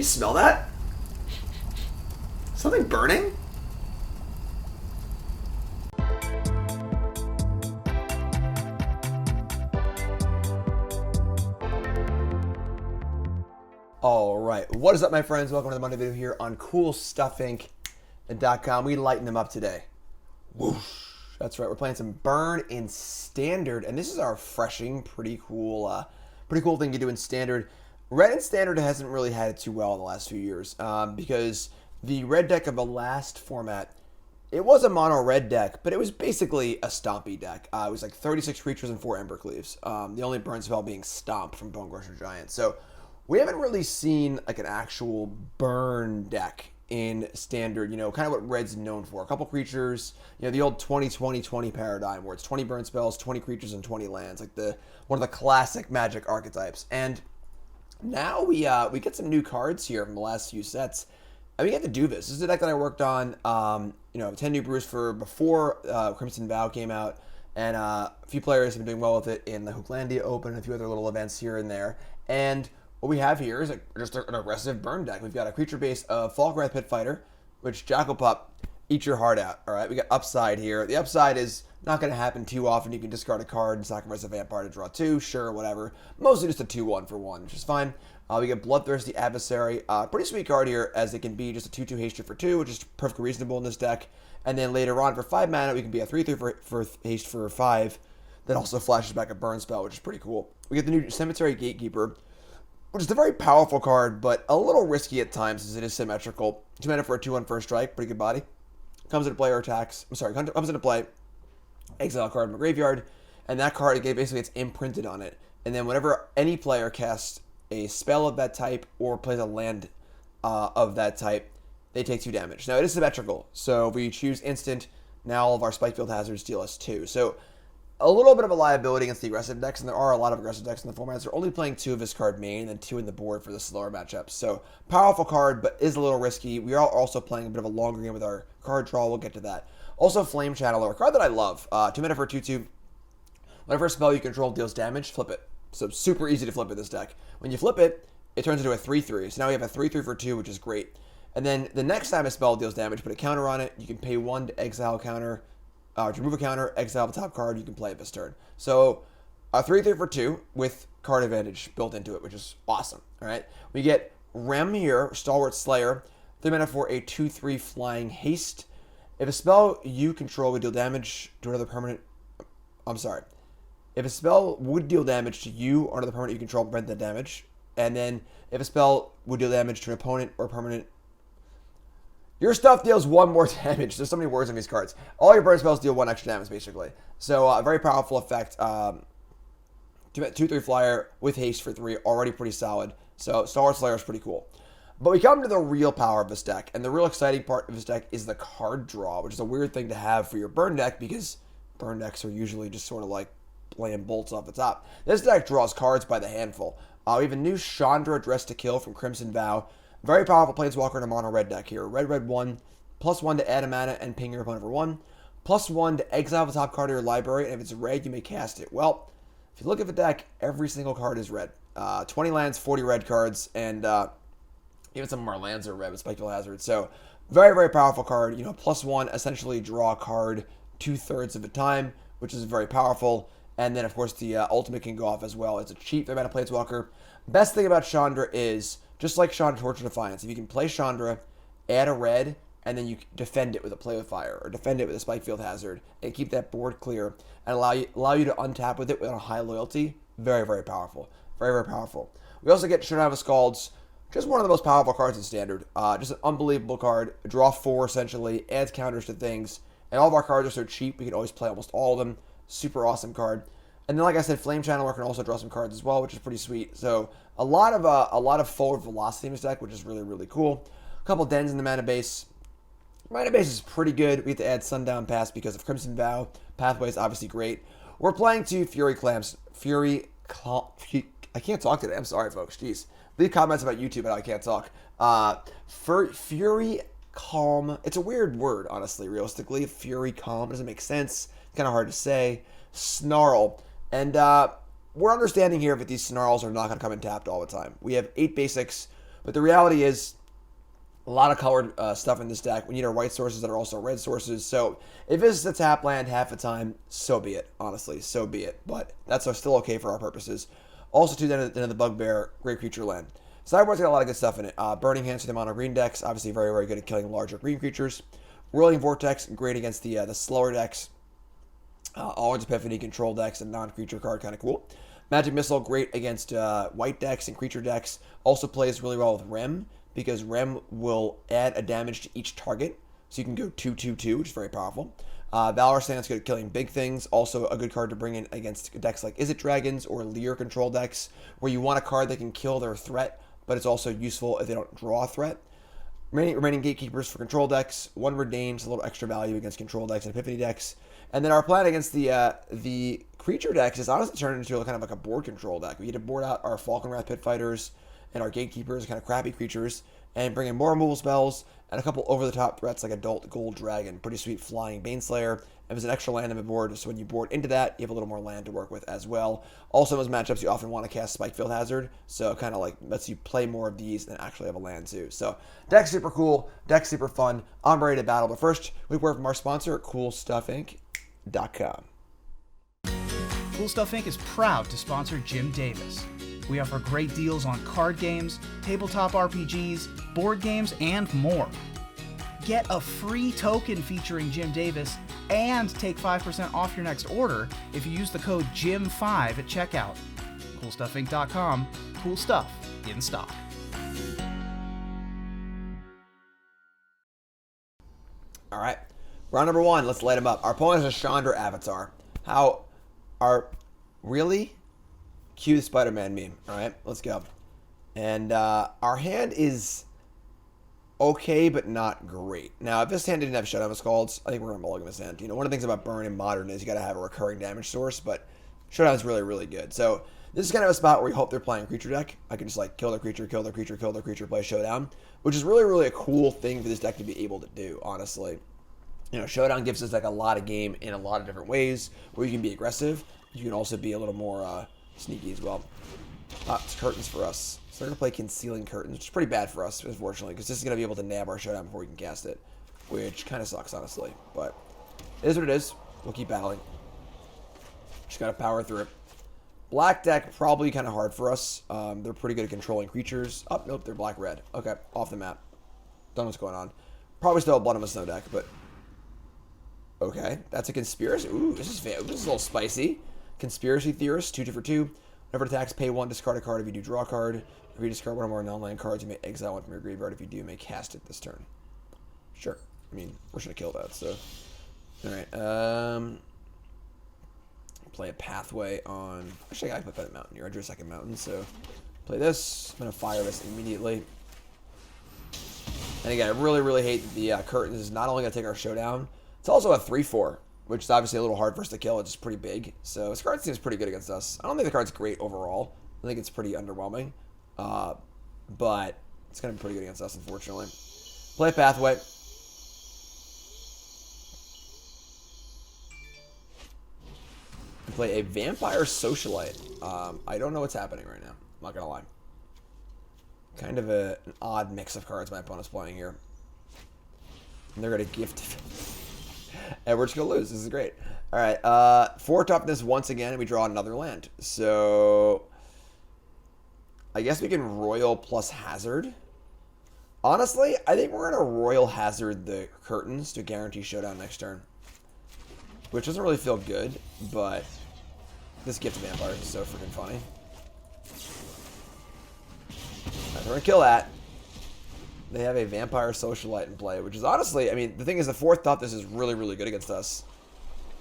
You smell that? Something burning? Alright, what is up my friends? Welcome to the Monday video here on CoolStuffInc.com. We lighten them up today. Whoosh. That's right, we're playing some Burn in Standard, and this is our refreshing, pretty cool thing to do in Standard. Red in Standard hasn't really had it too well in the last few years, because the red deck of the last format, it was a mono red deck, but it was basically a stompy deck. It was like 36 creatures and 4 Embercleaves. The only burn spell being Stomp from Bone Crusher Giant. So we haven't really seen like an actual burn deck in Standard, you know, kind of what Red's known for. A couple creatures, you know, the old 20-20-20 paradigm where it's 20 burn spells, 20 creatures, and 20 lands, like one of the classic Magic archetypes. And now we get some new cards here from the last few sets. And we get to do this. This is a deck that I worked on, you know, 10 new brews for before Crimson Vow came out. And a few players have been doing well with it in the Hooklandia Open and a few other little events here and there. And what we have here is just an aggressive burn deck. We've got a creature base of Falkenrath Pit Fighter, which Jackal Pup, eat your heart out. All right, we got upside here. The upside is not going to happen too often. You can discard a card and sacrifice a vampire to draw 2, sure, whatever. Mostly just a 2-1 for 1, which is fine. We get Bloodthirsty Adversary. Pretty sweet card here, as it can be just a 2-2 haste for 2, which is perfectly reasonable in this deck. And then later on, for 5 mana, we can be a 3-3 for haste for 5. That also flashes back a burn spell, which is pretty cool. We get the new Cemetery Gatekeeper, which is a very powerful card, but a little risky at times as it is symmetrical. 2 mana for a 2-1 first strike, pretty good body. Comes into play or attacks. Comes into play, exile a card from a graveyard, and that card basically gets imprinted on it. And then whenever any player casts a spell of that type or plays a land of that type, they take 2 damage. Now it is symmetrical, so if we choose instant, now all of our Spikefield Hazards deal us 2. So a little bit of a liability against the aggressive decks, and there are a lot of aggressive decks in the format. They're only playing 2 of his card main and 2 in the board for the slower matchups. So powerful card, but is a little risky. We are also playing a bit of a longer game with our card draw. We'll get to that. Also, Flame Channeler, a card that I love. 2 mana for a 2-2. Whenever a spell you control deals damage, flip it. So super easy to flip it this deck. When you flip it, it turns into a 3-3. So now we have a 3-3 for 2, which is great. And then the next time a spell deals damage, put a counter on it. You can pay 1 to exile a counter. To remove a counter, exile the top card, you can play it this turn. So a 3-3 for 2 with card advantage built into it, which is awesome. All right, we get Rem here, Stalwart Slayer, 3 mana for a 2-3 flying haste. If a spell you control would deal damage to another permanent, if a spell would deal damage to you or another permanent you control, prevent that damage. And then if a spell would deal damage to an opponent or permanent, your stuff deals 1 more damage. There's so many words in these cards. All your burn spells deal 1 extra damage, basically. So, a very powerful effect. 2-3 flyer with haste for 3, already pretty solid. So, Stalwart Slayer is pretty cool. But we come to the real power of this deck. And the real exciting part of this deck is the card draw, which is a weird thing to have for your burn deck, because burn decks are usually just sort of like playing bolts off the top. This deck draws cards by the handful. We have a new Chandra, Dressed to Kill from Crimson Vow. Very powerful Planeswalker in a mono red deck here. Red, 1, +1 to add a mana and ping your opponent for 1. +1 to exile the top card of your library, and if it's red, you may cast it. Well, if you look at the deck, every single card is red. 20 lands, 40 red cards, and even some of our lands are red with Spikefield Hazard. So, very, very powerful card. You know, +1, essentially draw a card 2/3 of the time, which is very powerful. And then, of course, the ultimate can go off as well. It's a cheap 3 mana Planeswalker. Best thing about Chandra is, just like Chandra Torture Defiance, if you can play Chandra, add a red, and then you defend it with a Play with Fire, or defend it with a Spikefield Hazard, and keep that board clear, and allow you to untap with it with a high loyalty, very, very powerful. Very, very powerful. We also get Showdown with Skalds, just one of the most powerful cards in Standard. Just an unbelievable card. Draw 4, essentially, adds counters to things, and all of our cards are so cheap, we can always play almost all of them. Super awesome card. And then, like I said, Flame Channeler can also draw some cards as well, which is pretty sweet. So a lot of forward velocity in this deck, which is really, really cool. A couple dens in the mana base. Mana base is pretty good. We have to add Sundown Pass because of Crimson Vow. Pathway is obviously great. We're playing 2 Furycalm. I can't talk today. I'm sorry, folks. Jeez. Leave comments about YouTube, but I can't talk. Furycalm. It's a weird word, honestly, realistically. Furycalm doesn't make sense. It's kind of hard to say. Snarl. And we're understanding here that these Snarls are not going to come in tapped all the time. We have 8 basics But the reality is, a lot of colored stuff in this deck. We need our white sources that are also red sources. So if it's a tap land half the time, so be it. Honestly, so be it. But that's still okay for our purposes. Also, to the end of the Bugbear, great creature land. Sideboard's got a lot of good stuff in it. Burning Hands for the mono green decks, obviously very, very good at killing larger green creatures. Roiling Vortex, great against the slower decks. Always Epiphany control decks and non-creature card, kind of cool. Magic Missile, great against white decks and creature decks. Also plays really well with Rem, because Rem will add a damage to each target. So you can go 2/2/2, which is very powerful. Valorous Stance, good at killing big things. Also a good card to bring in against decks like Izzet Dragons or Leer control decks, where you want a card that can kill their threat, but it's also useful if they don't draw a threat. Remaining Gatekeepers for control decks. One Reidane, a little extra value against control decks and Epiphany decks. And then our plan against the creature decks is honestly turned into kind of like a board control deck. We get to board out our Falkenrath Pit Fighters and our Gatekeepers, kind of crappy creatures, and bring in more removal spells and a couple over-the-top threats like Adult Gold Dragon. Pretty sweet flying Baneslayer. And there's an extra land on the board, so when you board into that, you have a little more land to work with as well. Also, in those matchups, you often want to cast Spikefield Hazard, so kind of like lets you play more of these and actually have a land too. So, deck's super cool, deck's super fun. I'm ready to battle, but first, we work from our sponsor at CoolStuffInc.com. Cool Stuff Inc. is proud to sponsor Jim Davis. We offer great deals on card games, tabletop RPGs, board games, and more. Get a free token featuring Jim Davis and take 5% off your next order if you use the code JIM5 at checkout. CoolStuffInc.com. Cool stuff in stock. All right. Round number one. Let's light them up. Our opponent is a Chandra avatar. Really? Cue the Spider-Man meme. All right, let's go. And our hand is okay, but not great. Now, if this hand didn't have Showdown with Skalds, I think we're going to mulligan this hand. You know, one of the things about Burn in Modern is you got to have a recurring damage source, but Showdown is really, really good. So this is kind of a spot where you hope they're playing a creature deck. I can just like kill their creature, kill their creature, kill their creature, play Showdown, which is really, really a cool thing for this deck to be able to do, honestly. You know, Showdown gives us like a lot of game in a lot of different ways where you can be aggressive. You can also be a little more sneaky as well. It's curtains for us. So they're going to play Concealing Curtains, which is pretty bad for us, unfortunately, because this is going to be able to nab our Showdown before we can cast it, which kind of sucks, honestly. But it is what it is. We'll keep battling. Just got to power through it. Black deck, probably kind of hard for us. They're pretty good at controlling creatures. Oh, nope, they're black-red. Okay, off the map. Don't know what's going on. Probably still a Blood on the Snow deck, but... Okay, that's a Conspiracy. Ooh, this is a little spicy. Conspiracy Theorist, 2 for 2. Whenever it attacks, pay 1, discard a card. If you do, draw a card. If you discard one or more non-land cards, you may exile one from your graveyard. If you do, you may cast it this turn. Sure. I mean, we're just going to kill that, so... Alright, play a Pathway on... Actually, I gotta play that Mountain here. I drew a second Mountain, so... Play this. I'm going to fire this immediately. And again, I really, really hate that the Curtains is not only going to take our Showdown, it's also a 3/4. Which is obviously a little hard for us to kill. It's just pretty big. So this card seems pretty good against us. I don't think the card's great overall. I think it's pretty underwhelming. But it's going to be pretty good against us, unfortunately. Play Pathway. Play a Vampire Socialite. I don't know what's happening right now. I'm not going to lie. Kind of an odd mix of cards my opponent's playing here. And they're going to gift... And we're just going to lose. This is great. All right. 4 toughness once again, and we draw another land. So, I guess we can Royal plus Hazard. Honestly, I think we're going to Royal Hazard the Curtains to guarantee Showdown next turn. Which doesn't really feel good, but this gift of Vampires is so freaking funny. All right, we're going to kill that. They have a Vampire Socialite in play, which is honestly, I mean, the thing is, the 4th toughness is really, really good against us.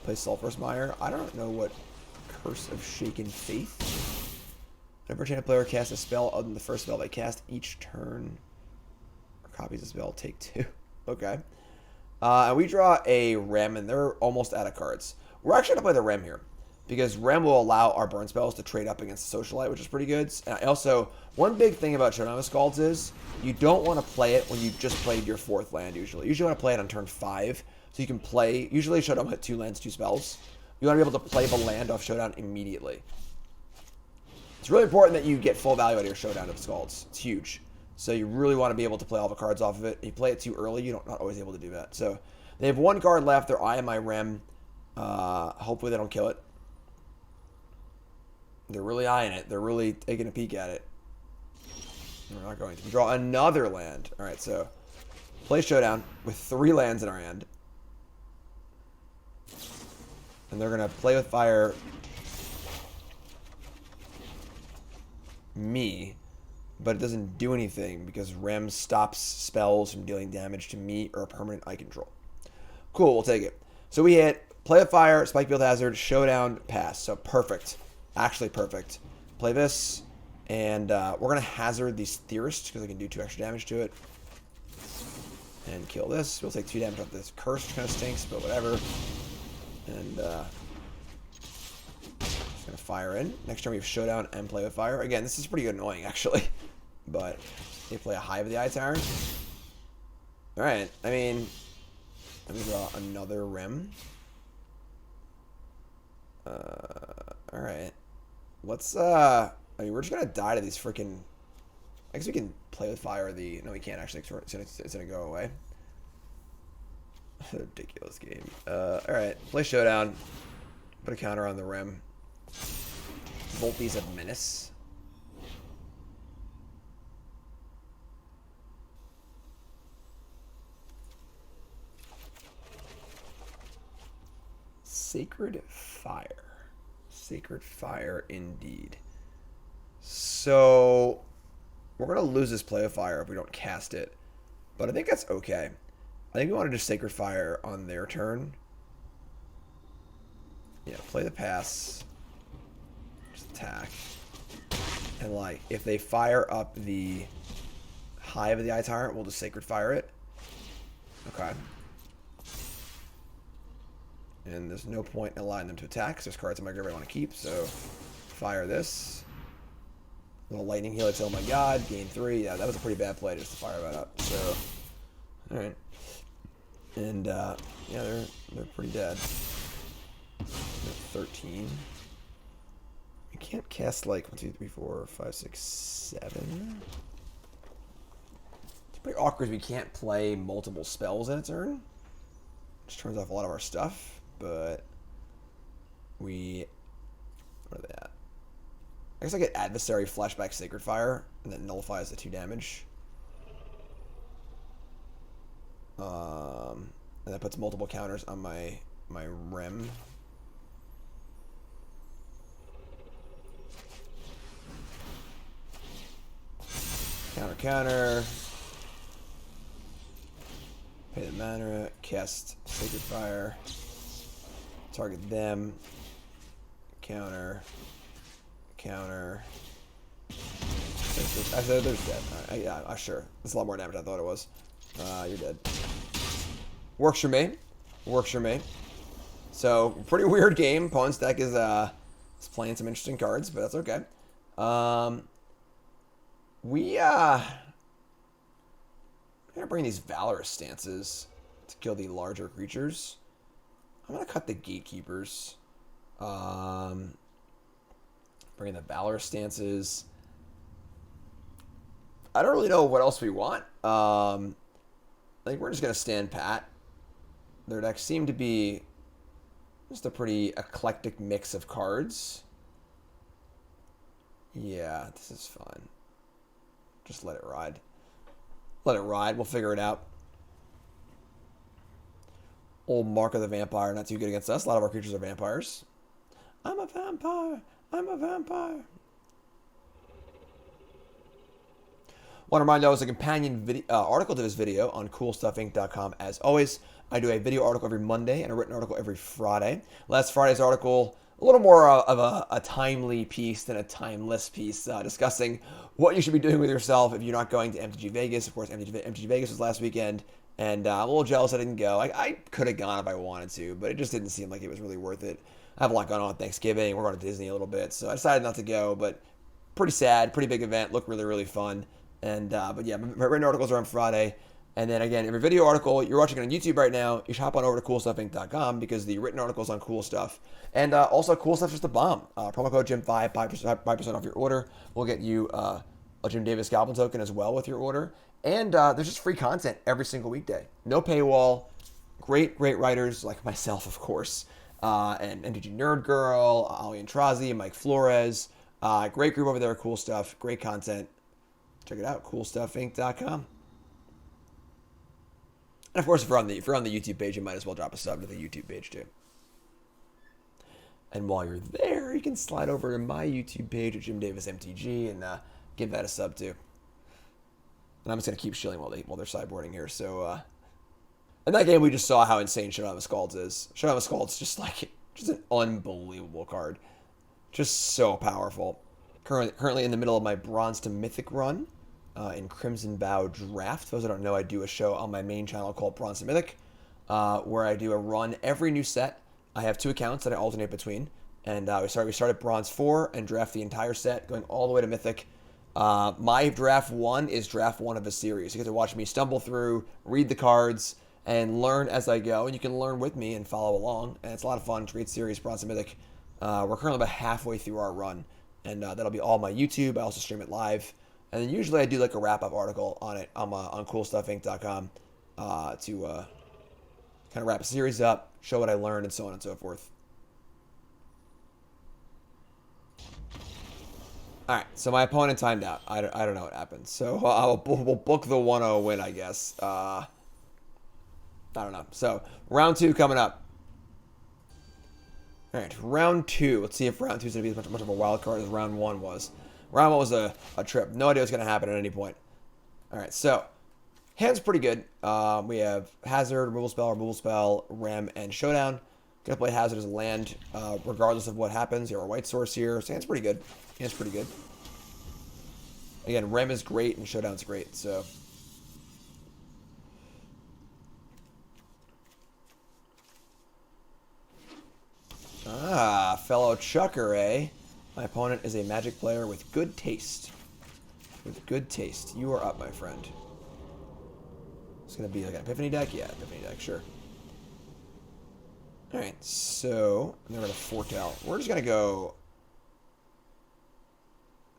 Play Sulphurous Mire. I don't know what Curse of Shaken Faith. Whenever a champion player casts a spell other than the first spell they cast each turn, or copies the spell, take 2. Okay. And we draw a Rem, and they're almost out of cards. We're actually going to play the Rem here, because Rem will allow our burn spells to trade up against the Socialite, which is pretty good. And also, one big thing about Showdown with Skalds is you don't want to play it when you just played your 4th land, usually. You usually want to play it on turn 5, so you can play... Usually Showdown will hit 2 lands, 2 spells. You want to be able to play the land off Showdown immediately. It's really important that you get full value out of your Showdown of Skalds. It's huge. So you really want to be able to play all the cards off of it. If you play it too early, you're not always able to do that. So they have 1 card left. They're eyeing my Rem. Hopefully they don't kill it. They're really eyeing it. They're really taking a peek at it. We're not going to. We draw another land. All right, so play Showdown with 3 lands in our hand. And they're going to play with fire me, but it doesn't do anything because Rem stops spells from dealing damage to me or a permanent I control. Cool, we'll take it. So we hit play with fire, Spikefield Hazard, Showdown, pass. So perfect. Actually perfect. Play this. And we're going to hazard these Theorists because I can do 2 extra damage to it. And kill this. We'll take 2 damage off this curse, which kind of stinks, but whatever. And just going to fire in. Next turn we have Showdown and play with fire. Again, this is pretty annoying, actually. But they play a Hive of the Eye Tyrant. Alright, I mean, let me draw another Rim. Alright. Let's, I mean, we're just gonna die to these freaking... I guess we can play with fire the... No, we can't actually. It's gonna go away. Ridiculous game. Alright. Play Showdown. Put a counter on the Rim. Voltes of Menace. Sacred Fire. Sacred Fire, indeed. So, we're going to lose this play of fire if we don't cast it. But I think that's okay. I think we want to just Sacred Fire on their turn. Yeah, play the pass. Just attack. And, like, if they fire up the Hive of the Eye Tyrant, we'll just Sacred Fire it. Okay. And there's no point in allowing them to attack because there's cards in my graveyard I want to keep. So, fire this. Little lightning helix. Oh my god. Gain 3. Yeah, that was a pretty bad play just to fire that up. So, alright. And, yeah, they're pretty dead. They're 13. I can't cast like 1, 2, 3, 4, 5, 6, 7. It's pretty awkward. We can't play multiple spells in a turn. Which turns off a lot of our stuff. But we, what are they at? I guess I get Adversary, Flashback, Sacred Fire, and that nullifies the 2 damage. And that puts multiple counters on my Rem. Counter. Pay the mana, cast Sacred Fire. Target them. Counter. Actually, they're dead. Right, yeah, sure. That's a lot more damage than I thought it was. You're dead. Works for me. So, pretty weird game. Opponent's deck is playing some interesting cards, but that's okay. We I'm gonna bring these Valorous Stances to kill the larger creatures. I'm gonna cut the Gatekeepers. Bring the Valorous Stances. I don't really know what else we want. I think we're just gonna stand pat. Their decks seem to be just a pretty eclectic mix of cards. Yeah, this is fun. Just let it ride. Let it ride. We'll figure it out. Old Mark of the Vampire, not too good against us. A lot of our creatures are vampires. I'm a vampire. Want to remind you, I was a companion article to this video on CoolStuffInc.com. As always, I do a video article every Monday and a written article every Friday. Last Friday's article, a little more of a timely piece than a timeless piece, discussing what you should be doing with yourself if you're not going to MTG Vegas. Of course, MTG Vegas was last weekend, and I'm a little jealous I didn't go. I could have gone if I wanted to, but it just didn't seem like it was really worth it. I have a lot going on at Thanksgiving. We're going to Disney a little bit, so I decided not to go, but pretty sad, pretty big event, looked really, really fun. And but yeah, my written articles are on Friday. And then again, every video article, you're watching it on YouTube right now, you should hop on over to CoolStuffInc.com because the written article's on Cool Stuff. And also, Cool Stuff is the bomb. Promo code Jim5, 5% off your order. We'll get you a Jim Davis Goblin token as well with your order. And there's just free content every single weekday. No paywall. Great writers like myself, of course. And MTG Nerd Girl, Ali Antrazi, Mike Flores. Great group over there. Cool stuff. Great content. Check it out. CoolStuffInc.com. And of course, if you're on the YouTube page, you might as well drop a sub to the YouTube page too. And while you're there, you can slide over to my YouTube page at Jim Davis MTG and give that a sub too. And I'm just gonna keep shilling while they're sideboarding here. So, in that game, we just saw how insane Showdown with Skalds is. Showdown with Skalds just an unbelievable card, just so powerful. Currently in the middle of my Bronze to Mythic run in Crimson Bow Draft. For those that don't know, I do a show on my main channel called Bronze to Mythic, where I do a run every new set. I have 2 accounts that I alternate between, and we start at Bronze 4 and draft the entire set, going all the way to Mythic. My draft 1 is draft 1 of a series. You get to watch me stumble through, read the cards, and learn as I go, and you can learn with me and follow along, and it's a lot of fun. It's a great series, Bronze to Mythic. We're currently about halfway through our run, and that'll be all my YouTube. I also stream it live, and then usually I do like a wrap-up article on it on CoolStuffInc.com to kind of wrap a series up, show what I learned, and so on and so forth. All right, so my opponent timed out. I don't know what happened. So we'll book the 1-0 win, I guess. I don't know. So round 2 coming up. All right, round 2. Let's see if round 2 is going to be as much of a wild card as round 1 was. Round 1 was a trip. No idea what's going to happen at any point. All right, so hand's pretty good. We have Hazard, removal spell, Rem, and Showdown. Gonna play Hazard as a land, regardless of what happens. You have a white source here, so hand's pretty good. Hand's pretty good. Again, Rem is great and Showdown's great, so. Fellow Chucker, eh? My opponent is a Magic player with good taste. With good taste. You are up, my friend. It's going to be like an Epiphany deck? Yeah, Epiphany deck, sure. Alright, so I'm going to fork out. We're just going to go...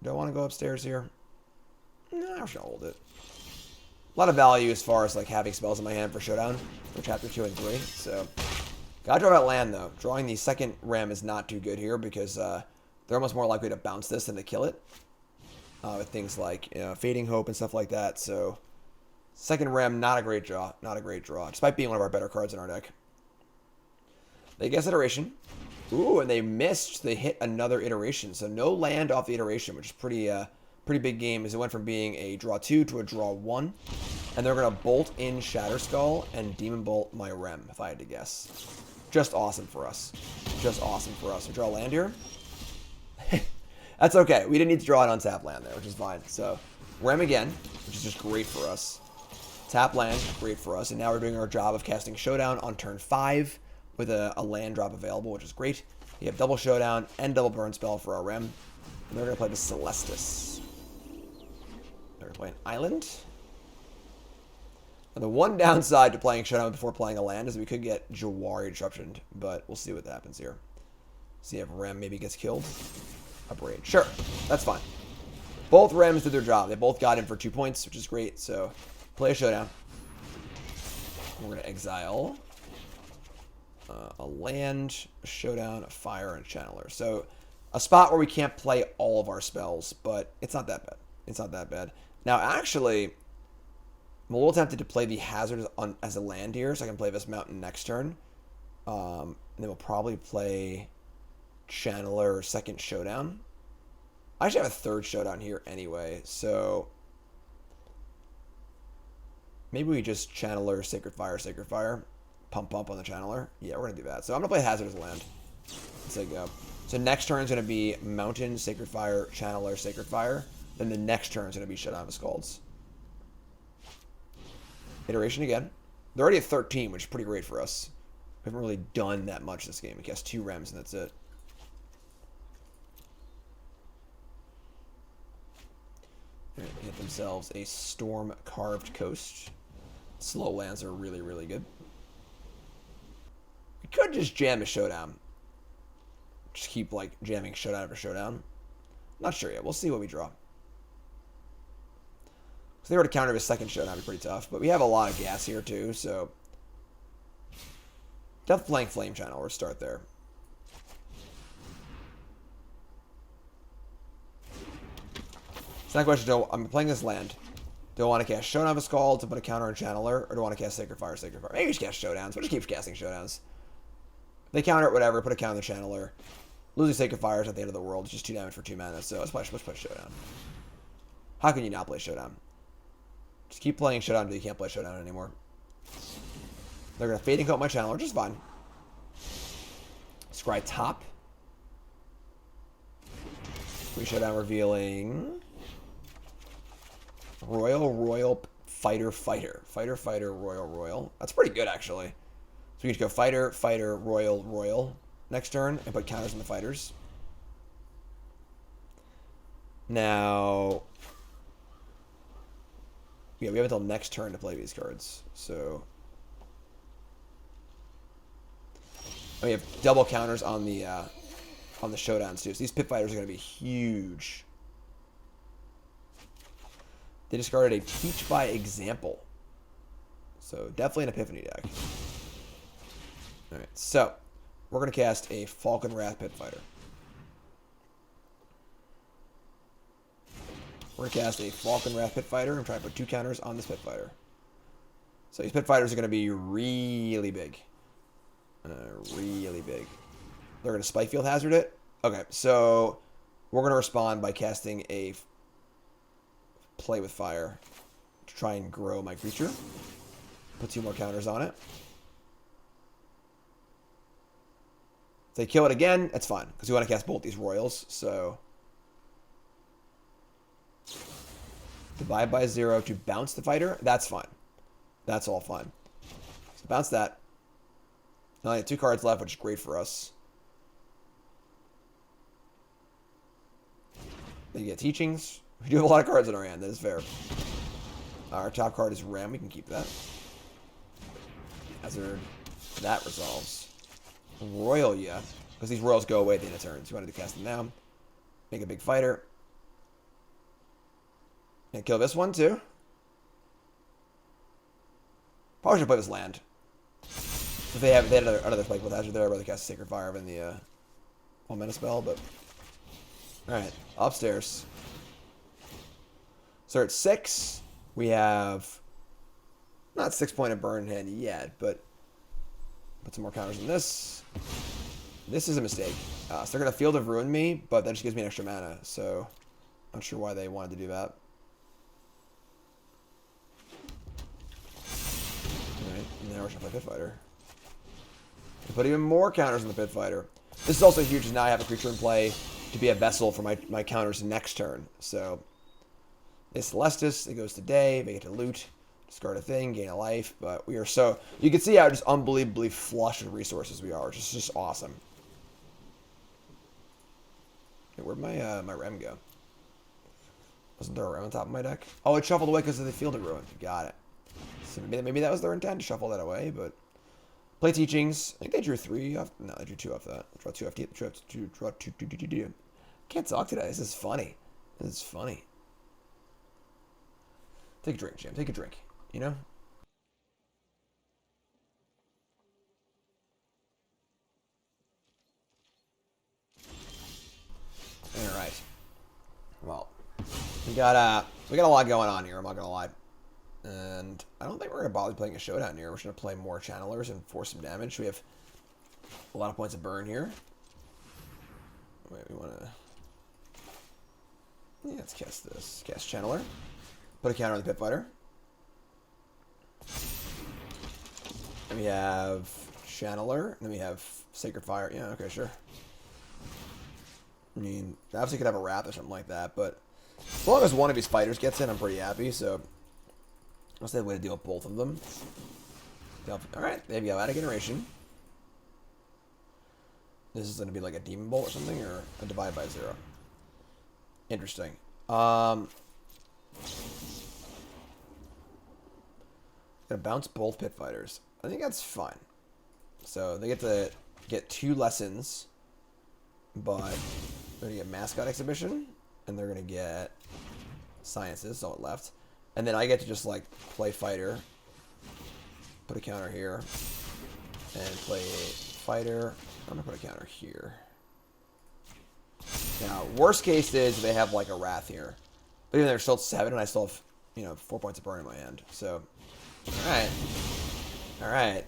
Do I want to go upstairs here? No, I'm just going to hold it. A lot of value as far as like having spells in my hand for Showdown for Chapter 2 and 3, so... Gotta draw that land, though. Drawing the second Rem is not too good here because they're almost more likely to bounce this than to kill it. With things like, Fading Hope and stuff like that, so... Second Rem, not a great draw. Not a great draw, despite being one of our better cards in our deck. They guess iteration. Ooh, and they missed. They hit another iteration. So no land off the iteration, which is pretty big game, as it went from being a draw 2 to a draw 1. And they're going to bolt in Shatterskull and Demon Bolt my Rem, if I had to guess. Just awesome for us. Just awesome for us. We draw land here. That's okay. We didn't need to draw an untapped land there, which is fine. So Rem again, which is just great for us. Tap land, great for us. And now we're doing our job of casting Showdown on turn 5 with a land drop available, which is great. You have double Showdown and double burn spell for our Rem. And they're going to play the Celestis. They're going to play an island. And the one downside to playing Showdown before playing a land is we could get Jawari disruptioned, but we'll see what happens here. See if Rem maybe gets killed. Upgrade. Sure, that's fine. Both Rems did their job. They both got in for 2 points, which is great. So play a Showdown. We're going to exile a land, a Showdown, a fire, and a channeler. So a spot where we can't play all of our spells, but it's not that bad. It's not that bad. Now, actually, I'm a little tempted to play the Hazard as a land here, so I can play this Mountain next turn. And then we'll probably play Channeler or second Showdown. I actually have a third Showdown here anyway, so maybe we just Channeler, Sacred Fire. Pump on the Channeler. Yeah, we're going to do that. So I'm going to play Hazard as a land. Let's say go. So next turn is going to be Mountain, Sacred Fire, Channeler, Sacred Fire. Then the next turn is going to be Showdown with Skalds. Iteration again. They're already at 13, which is pretty great for us. We haven't really done that much this game. We cast 2 Rems and that's it. They hit themselves a Storm Carved Coast. Slow lands are really, really good. We could just jam a Showdown. Just keep like jamming Showdown after Showdown. Not sure yet. We'll see what we draw. they were to counter his second Showdown, it'd be pretty tough. But we have a lot of gas here, too, so... Death Flank Flame Channel, we'll start there. Second question, I'm playing this land. Do I want to cast Showdown of a Skull to put a counter on Channeler, or do I want to cast Sacred Fire, Sacred Fire? Maybe just cast Showdowns, but just keep casting Showdowns. If they counter it, whatever, put a counter on the Channeler. Losing Sacred Fire is at the end of the world. It's just 2 damage for 2 mana, so let's play Showdown. How can you not play Showdown? Just keep playing Showdown until you can't play Showdown anymore. They're going to Fading Coat my Channeler, which is fine. Scry top. 3 Showdown revealing... Roil Fighter. Fighter, Roil. That's pretty good, actually. So we can just go Fighter, Roil next turn and put counters on the fighters. Now... Yeah, we have until next turn to play these cards. So... And we have double counters on the Showdowns, too. So these Pit Fighters are going to be huge. They discarded a Teach by Example. So definitely an Epiphany deck. Alright, so we're going to cast a Falkenrath Pit Fighter. We're going to cast a Falkenrath Pit Fighter and try to put 2 counters on this Pit Fighter. So these Pit Fighters are going to be really big. Really big. They're going to Spikefield Hazard it. Okay, so we're going to respond by casting a Play with Fire to try and grow my creature. Put 2 more counters on it. If they kill it again, that's fine, because we want to cast both these Royals, so... Divide by 0 to bounce the fighter, that's fine. That's all fine. So bounce that. Now I have 2 cards left, which is great for us. Then you get Teachings. We do have a lot of cards in our hand, that is fair. Our top card is Ram, we can keep that. Hazard, that resolves. Royal, yeah. Because these Royals go away at the end of turns. You want to cast them now. Make a big fighter. And kill this one, too. Probably should play this land. If they had another Spikefield Hazard there, I'd rather cast Sacred Fire than the one mana spell, but... Alright, upstairs. So at 6, we have not 6-pointed burn in hand yet, but put some more counters on this. This is a mistake. So they're going to Field of Ruin me, but that just gives me an extra mana, so not sure why they wanted to do that. Alright, now we're going to play Pit Fighter. Put even more counters on the Pit Fighter. This is also huge, because now I have a creature in play to be a vessel for my counters next turn, so... They Celestis, it goes to Day, they get to loot, discard a thing, gain a life, but we are so... You can see how just unbelievably flush with resources we are, which is just awesome. Hey, where'd my Rem go? Wasn't there a Rem on top of my deck? Oh, it shuffled away because of the Field of Ruin. Got it. So maybe that was their intent, to shuffle that away, but... Play Teachings. I think they drew 3 off... No, they drew 2 off that. Draw 2 off... Draw 2. Can't talk today. This is funny. This is funny. Take a drink, Jim. Take a drink. You know? Alright. Well, we got a lot going on here, I'm not gonna lie. And I don't think we're gonna bother playing a Showdown here. We're just gonna play more Channelers and force some damage. We have a lot of points of burn here. Wait, we wanna... Yeah, let's cast this. Cast Channeler. Put a counter on the Pit Fighter. And we have Channeler. And then we have Sacred Fire. Yeah, okay, sure. I mean, obviously could have a Wrath or something like that, but as long as one of these fighters gets in, I'm pretty happy, so let's have a way to deal with both of them. Alright, there you go, Out of Generation. This is going to be like a Demon Bolt or something, or a Divide by 0. Interesting. Gonna bounce both Pit Fighters. I think that's fine. So they get to get 2 lessons, but they're gonna get Mascot Exhibition, and they're gonna get Sciences, so it left. And then I get to just, like, play fighter. Put a counter here. And play fighter. I'm going to put a counter here. Now, worst case is they have, like, a Wrath here. But even they're still at 7, and I still have, you know, 4 points of burn in my hand. So, alright. Alright.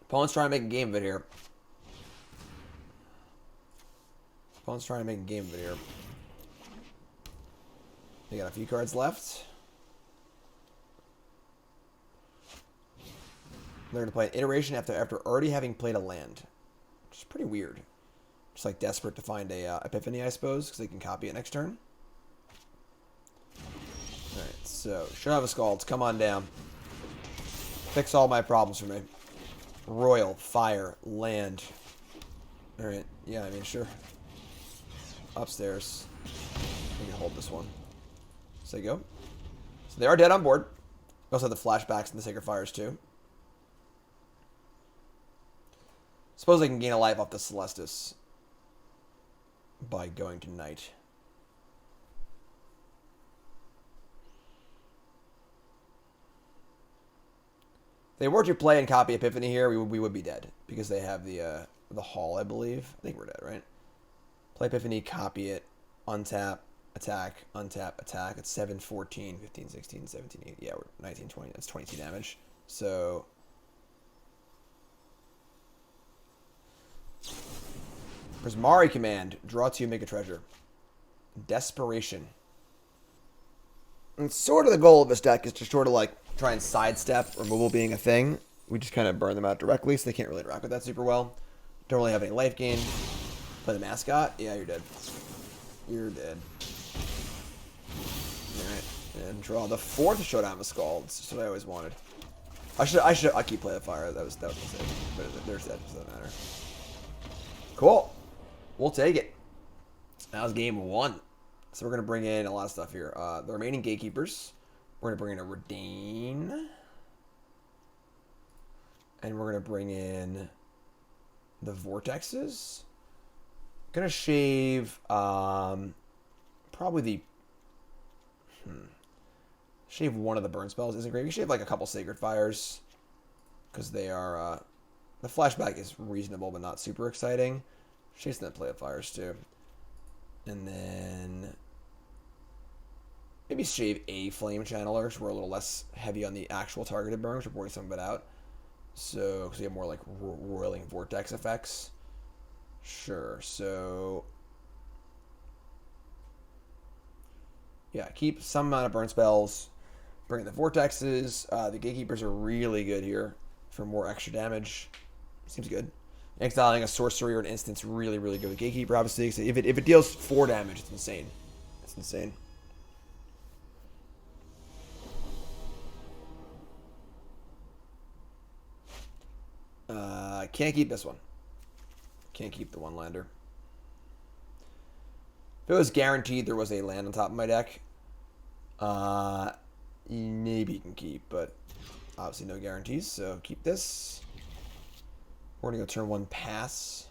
Opponent's trying to make a game of it here. Opponent's trying to make a game of it here. They got a few cards left. They're going to play an iteration after already having played a land. Which is pretty weird. Just like desperate to find a Epiphany, I suppose, because they can copy it next turn. Alright, so Showdown of Skalds, come on down. Fix all my problems for me. Royal, fire, land. Alright, yeah, I mean, sure. Upstairs. We can hold this one. So there you go. So they are dead on board. We also have the flashbacks and the Sacred Fires too. Suppose they can gain a life off the Celestis by going to Night. If they were to play and copy Epiphany here, we would be dead because they have the Hall, I believe. I think we're dead, right? Play Epiphany, copy it, untap, attack, untap, attack. It's 7, 14, 15, 16, 17, 18. Yeah, we're 19, 20. That's 22 damage. So Prismari command. Draw 2, make a treasure. Desperation. And sort of the goal of this deck is to sort of like try and sidestep removal being a thing. We just kind of burn them out directly, so they can't really interact with that super well. Don't really have any life gain. Play the mascot. Yeah, you're dead. You're dead. Alright. And draw the 4th Showdown with Skalds. That's what I always wanted. I'll keep playing the fire. That was a mistake. But there's that. Doesn't matter. Cool. We'll take it. That was game 1. So we're going to bring in a lot of stuff here. The remaining Gatekeepers. We're going to bring in a Reidane. And we're going to bring in the Vortexes. Going to shave probably the... Shave one of the burn spells isn't great. We shave like a couple Sacred Fires. Because they are... the flashback is reasonable but not super exciting. Shave some play of fires too. And then maybe shave a Flame Channeler, so we're a little less heavy on the actual targeted burns. We're pouring some of it out. So, because we have more like Roiling Vortex effects. Sure, so yeah, keep some amount of burn spells. Bring in the Vortexes. The Gatekeepers are really good here for more extra damage. Seems good. Exiling a sorcery or an instance really, really good with Gatekeeper, obviously. So if it deals 4 damage, it's insane. It's insane. Can't keep this one. Can't keep the one-lander. If it was guaranteed there was a land on top of my deck, maybe you can keep, but obviously no guarantees, so keep this. We're going to go turn 1 pass.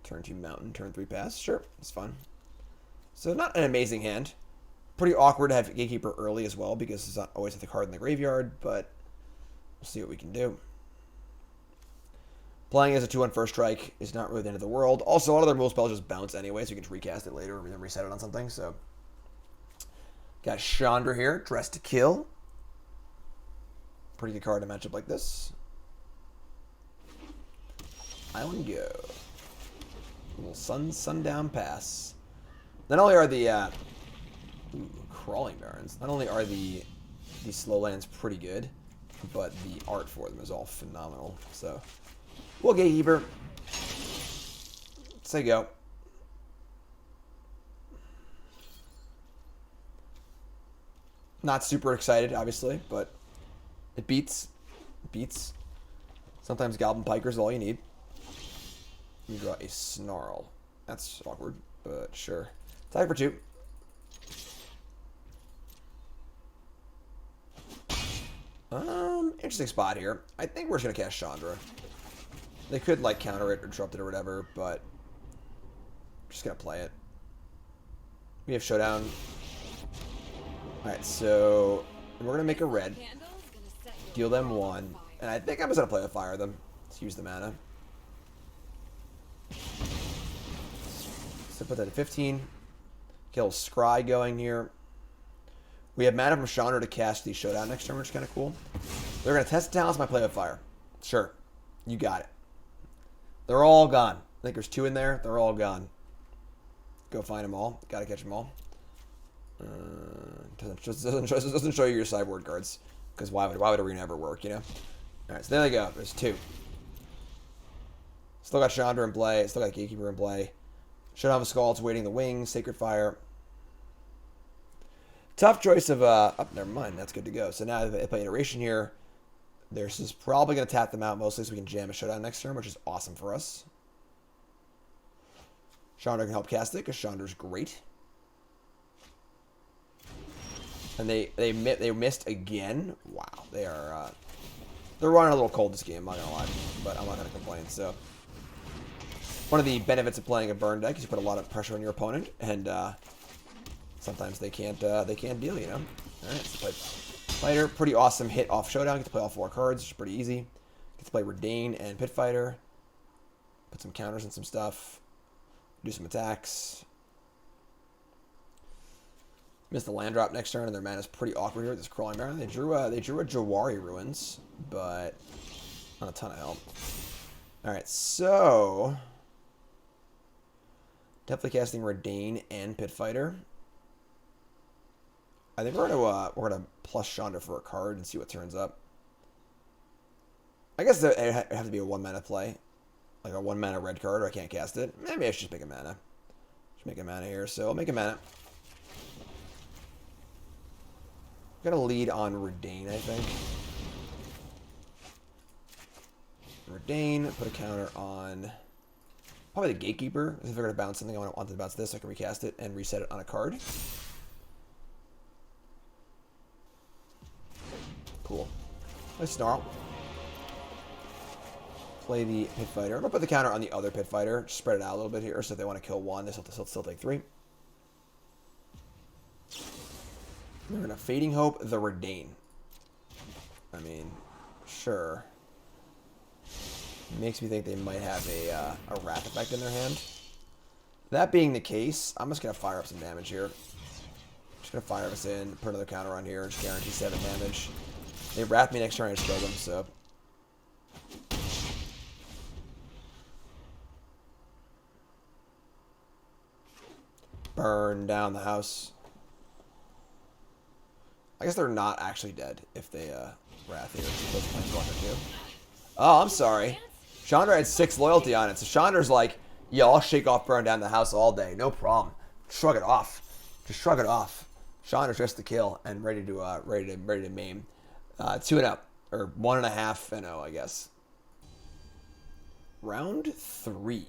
Turn 2 mountain, turn 3 pass. Sure, that's fine. So not an amazing hand. Pretty awkward to have Gatekeeper early as well because it's not always at the card in the graveyard, but we'll see what we can do. Playing as a 2-1 first strike is not really the end of the world. Also, a lot of their removal spells just bounce anyway, so you can just recast it later or then reset it on something. So, got Chandra here, Dress to Kill. Pretty good card to match up like this. Island Go. Little Sundown Pass. Not only are the Crawling Barrens, not only are the slow lands pretty good, but the art for them is all phenomenal. So, we'll Gatekeeper. Say go. Not super excited, obviously, but it beats. It beats. Sometimes Goblin Piker is all you need. You draw a Snarl. That's awkward, but sure. Tie for 2. Interesting spot here. I think we're just gonna cast Chandra. They could like counter it or disrupt it or whatever, but just gonna play it. We have Showdown. Alright, so we're going to make a red. Deal them 1. And I think I'm just going to play with fire them. Let's use the mana. So put that at 15. Kill Scry going here. We have mana from Chandra to cast the Showdown next turn, which is kind of cool. They're going to test the talents by play with fire. Sure. You got it. They're all gone. I think there's 2 in there. They're all gone. Go find them all. Got to catch them all. Doesn't show you your sideboard cards. Because why would Arena ever work, you know? Alright, so there they go. There's 2. Still got Chandra in play. Still got Gatekeeper in play. Showdown with Skalds waiting the wings. Sacred Fire. Tough choice of... oh, never mind. That's good to go. So now they play Iteration here. This is probably going to tap them out mostly so we can jam a Showdown next turn, which is awesome for us. Chandra can help cast it because Chandra's great. And they missed again. Wow, they are they're running a little cold this game. I'm not gonna lie, but I'm not gonna complain. So one of the benefits of playing a burn deck is you put a lot of pressure on your opponent, and sometimes they can't deal. You know. All right, so play Fighter, pretty awesome hit off Showdown. Get to play all 4 cards, which is pretty easy. Get to play Reidane and Pit Fighter. Put some counters and some stuff. Do some attacks. Missed the land drop next turn, and their mana's pretty awkward here with this Crawling Baron. They drew a Jawari Ruins, but not a ton of help. Alright, so definitely casting Reidane and Pit Fighter. I think we're gonna plus Chandra for a card and see what turns up. I guess it would have to be a 1 mana play. Like a 1 mana red card, or I can't cast it. Maybe I should just make a mana. Just make a mana here, so I'll make a mana. Gonna lead on Reidane, I think. Reidane, put a counter on probably the Gatekeeper. If they're gonna bounce something, I want to bounce this so I can recast it and reset it on a card. Cool. Play Snarl. Play the Pit Fighter. I'm gonna put the counter on the other Pit Fighter. Just spread it out a little bit here, so if they want to kill 1, they'll still take 3. We're gonna Fading Hope the Reidane. I mean, sure. Makes me think they might have a Wrath effect in their hand. That being the case, I'm just gonna fire up some damage here. Just gonna fire us in, put another counter on here, and just guarantee 7 damage. They Wrath me next turn, I just kill them, so. Burn down the house. I guess they're not actually dead if they Wrath here. Oh, I'm sorry. Chandra had 6 loyalty on it, so Chandra's like, yeah, I'll shake off burn down the house all day, no problem. Shrug it off. Just shrug it off. Chandra's just to kill and ready to maim. 2-0 or 1.5-0, I guess. Round 3.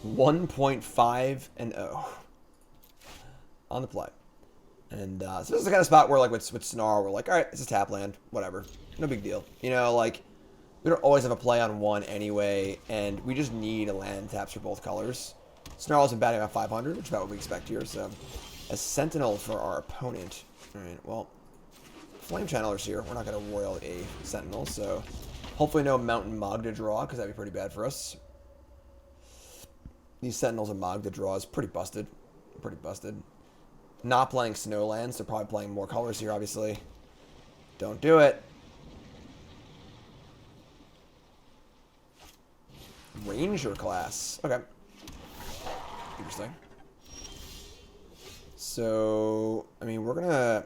1.5-0 on the play. And so this is the kind of spot where, like, with Snarl, we're like, all right, it's a tap land, whatever. No big deal. You know, like, we don't always have a play on 1 anyway, and we just need a land taps for both colors. Snarl's been batting about 500, which is about what we expect here, so a Sentinel for our opponent. All right, well, Flame Channeler's here. We're not going to Roil a Sentinel, so hopefully no Mountain Mog to draw, because that'd be pretty bad for us. These Sentinels and Mog to draw is pretty busted. Pretty busted. Not playing Snowlands. They're probably playing more colors here, obviously. Don't do it. Ranger class. Okay. Interesting. So, I mean, we're gonna...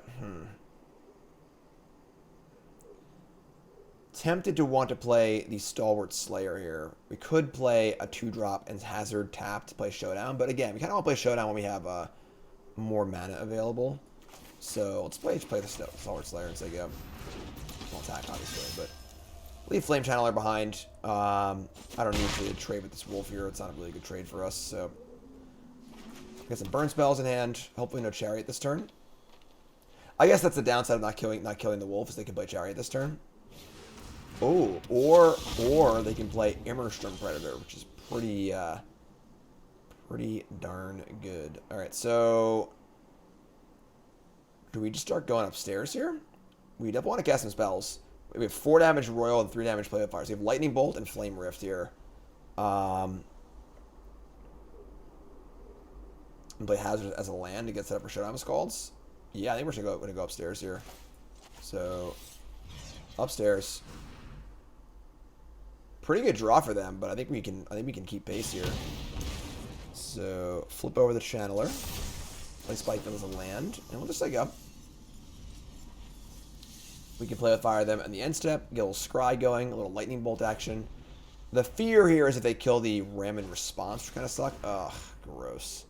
Tempted to want to play the Stalwart Slayer here. We could play a 2-drop and Hazard tap to play Showdown, but again, we kind of want to play Showdown when we have more mana available. So let's play the Stalwart Slayer and say go. We'll attack, obviously, but leave Flame Channeler behind. I don't need to trade with this Wolf here. It's not a really good trade for us, so got some burn spells in hand. Hopefully no Chariot this turn. I guess that's the downside of not killing the Wolf, is they can play Chariot this turn. Oh, or they can play Immersturm Predator, which is pretty darn good. All right, so Do we just start going upstairs here? We definitely want to cast some spells. We have 4 damage Roil and 3 damage Play with Fire. So we have Lightning Bolt and Flame Rift here. And play Hazard as a land to get set up for Showdown with Skalds. Yeah, I think we're going to go upstairs here. So, upstairs. Pretty good draw for them, but I think we can keep pace here. So, flip over the Channeler. Play Spikefield as a land, and we'll just let go. We can play with fire them in the end step, get a little scry going, a little lightning bolt action. The fear here is if they kill the ram in response, which kind of suck. Ugh, gross.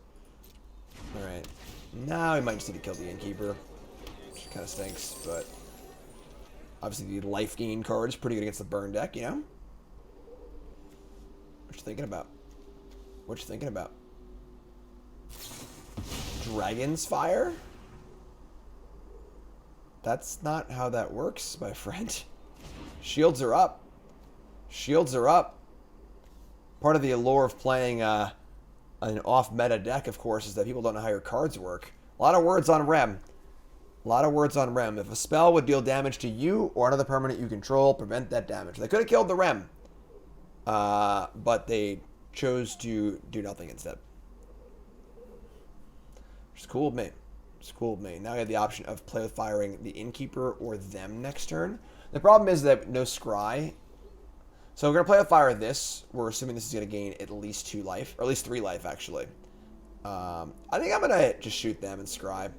Alright. Now we might just need to kill the innkeeper, which kind of stinks, but obviously the life gain card is pretty good against the burn deck, you know? What you thinking about? What you thinking about? Dragon's Fire? That's not how that works, my friend. Shields are up. Shields are up. Part of the allure of playing an off-meta deck, of course, is that people don't know how your cards work. A lot of words on Rem. A lot of words on Rem. If a spell would deal damage to you or another permanent you control, prevent that damage. They could have killed the Rem. But they chose to do nothing instead. Which is cool with me. It's cool with me. Now we have the option of play with firing the innkeeper or them next turn. The problem is that no scry. So we're going to play with fire this. We're assuming this is going to gain at least 2 life. Or at least 3 life, actually. I think I'm going to just shoot them and scry.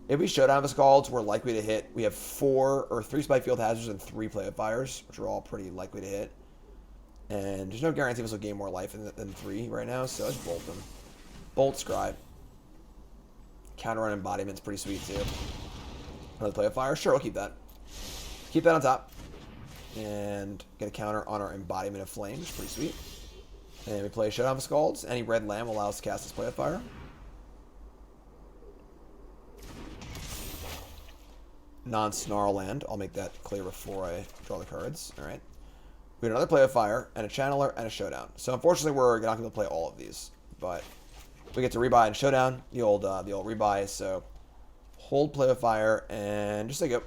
If we Showdown with Skalds, we're likely to hit. We have 3 Spikefield Hazards and 3 play with fires, which are all pretty likely to hit. And there's no guarantee this will gain more life than 3 right now, so let's bolt them. Bolt, scry. Counter on Embodiment's pretty sweet, too. Another play of fire? Sure, we'll keep that. Keep that on top. And get a counter on our Embodiment of Flame, which is pretty sweet. And we play Showdown with Skalds. Any red lamb will allow us to cast this play of fire. Non-snarl land. I'll make that clear before I draw the cards. Alright. We have another play of fire, and a channeler, and a showdown. So unfortunately, we're not going to play all of these, but we get to rebuy and showdown, the old rebuy. So hold play of fire, and just like go.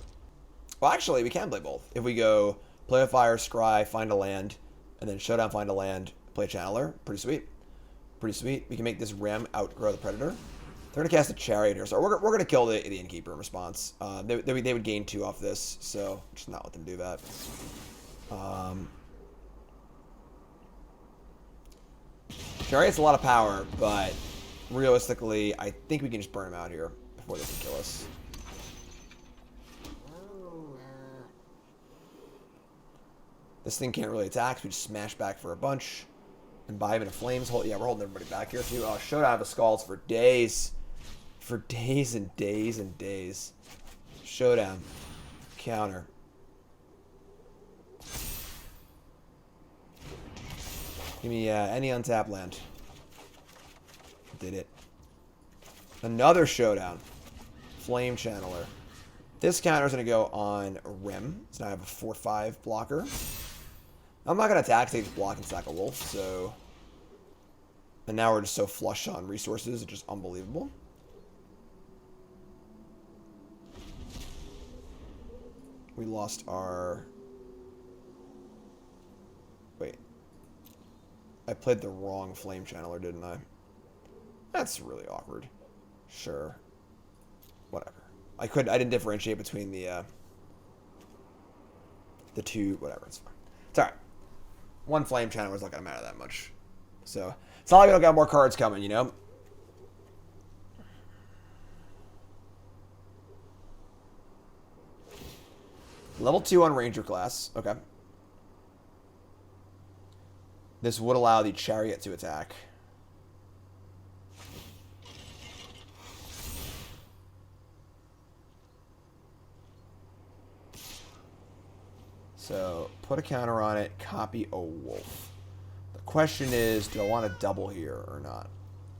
Well, actually, we can play both. If we go play of fire, scry, find a land, and then showdown, find a land, play channeler, pretty sweet, pretty sweet. We can make this Rem outgrow the predator. They're going to cast a chariot here, so we're going to kill the innkeeper in response. They would gain 2 off this, so just not let them do that. Chariot's a lot of power, but realistically, I think we can just burn him out here before they can kill us. This thing can't really attack, so we just smash back for a bunch. And buy him in flames. Yeah, we're holding everybody back here, too. Oh, Showdown with Skalds for days. For days and days and days. Showdown. Counter. Give me any untapped land. Did it. Another Showdown. Flame Channeler. This counter is going to go on Rim. So now I have a 4/5 blocker. I'm not going to attack, take block and sack a wolf, so... And now we're just so flush on resources, it's just unbelievable. We lost our... Wait. I played the wrong Flame Channeler, didn't I? That's really awkward. Sure. Whatever. I didn't differentiate between the two, whatever, it's fine. It's alright. One Flame Channeler is not going to matter that much. So, it's not like we don't got more cards coming, you know? Level 2 on Ranger class. Okay. This would allow the Chariot to attack. So, put a counter on it, copy a wolf. The question is, do I want to double here or not?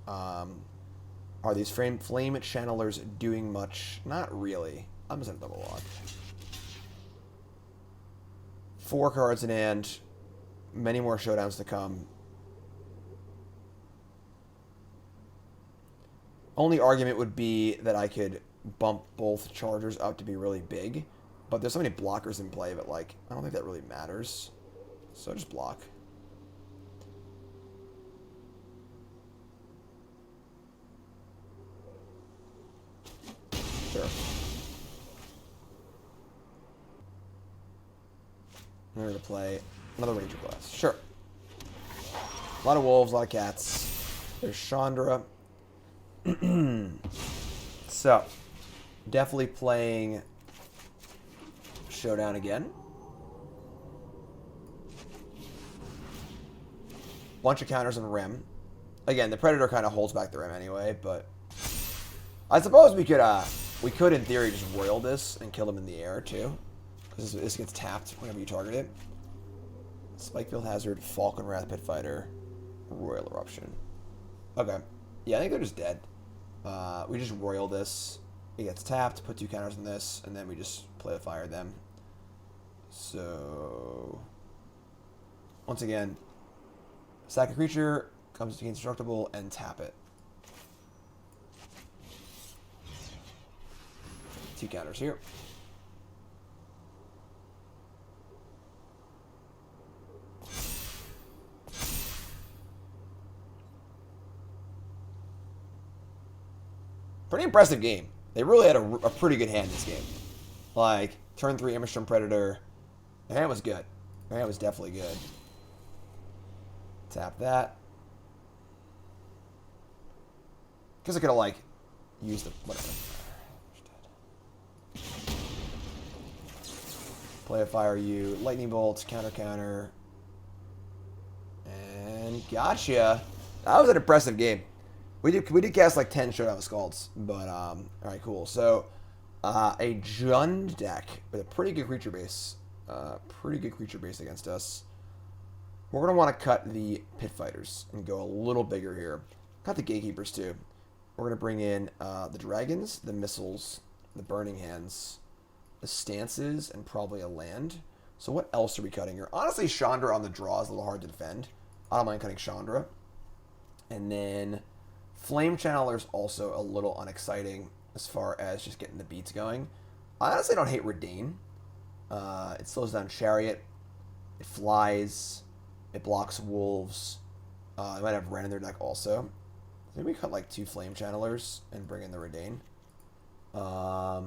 Are these flame channelers doing much? Not really. I'm just going to double lock. 4 cards in hand. Many more showdowns to come. Only argument would be that I could bump both chargers up to be really big. But there's so many blockers in play that, like, I don't think that really matters. So just block. Sure. We're going to play another Ranger class. Sure. A lot of wolves, a lot of cats. There's Chandra. So, definitely playing Showdown again. Bunch of counters on Rim. Again, the Predator kind of holds back the Rim anyway, but I suppose we could in theory just roil this and kill him in the air too, because this gets tapped whenever you target it. Spikefield Hazard, Falkenrath Pit Fighter, Roil Eruption. Okay, yeah, I think they're just dead. We just roil this. It gets tapped, put 2 counters on this, and then we just play the fire them. So once again, sack a creature, comes to indestructible, and tap it. 2 counters here. Pretty impressive game. They really had a pretty good hand this game. Like, turn 3 Immerstrom Predator. The hand was good. The hand was definitely good. Tap that. Because I could have, like, used the... whatever. Play a fire you. Lightning bolts, counter. And gotcha. That was an impressive game. We did cast like 10 Showdown with Skalds, but alright, cool. So a Jund deck with a pretty good creature base. Against us. We're gonna want to cut the Pit Fighters and go a little bigger here. Cut the Gatekeepers too. We're gonna bring in the Dragons, the Missiles, the Burning Hands, the Stances, and probably a land. So what else are we cutting here? Honestly, Chandra on the draw is a little hard to defend. I don't mind cutting Chandra. And then Flame Channeler's also a little unexciting as far as just getting the beats going. I honestly don't hate Reidane. It slows down Chariot. It flies. It blocks wolves. They might have Ren in their deck also. Maybe we cut like 2 Flame Channelers and bring in the Reidane. I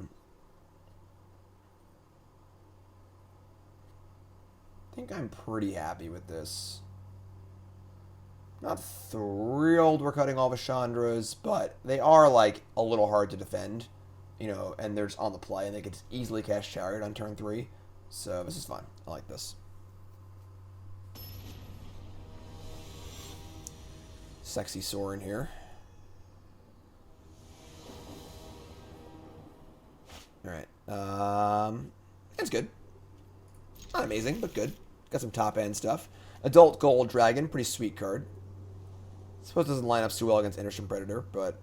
think I'm pretty happy with this. Not thrilled we're cutting all the Chandras, but they are like a little hard to defend, you know, and they're just on the play, and they could easily cast Chariot on turn 3. So this is fun. I like this. Sexy Sorin here. Alright. It's good. Not amazing, but good. Got some top end stuff. Adult Gold Dragon, pretty sweet card. Suppose it doesn't line up too well against Immerstrom Predator, but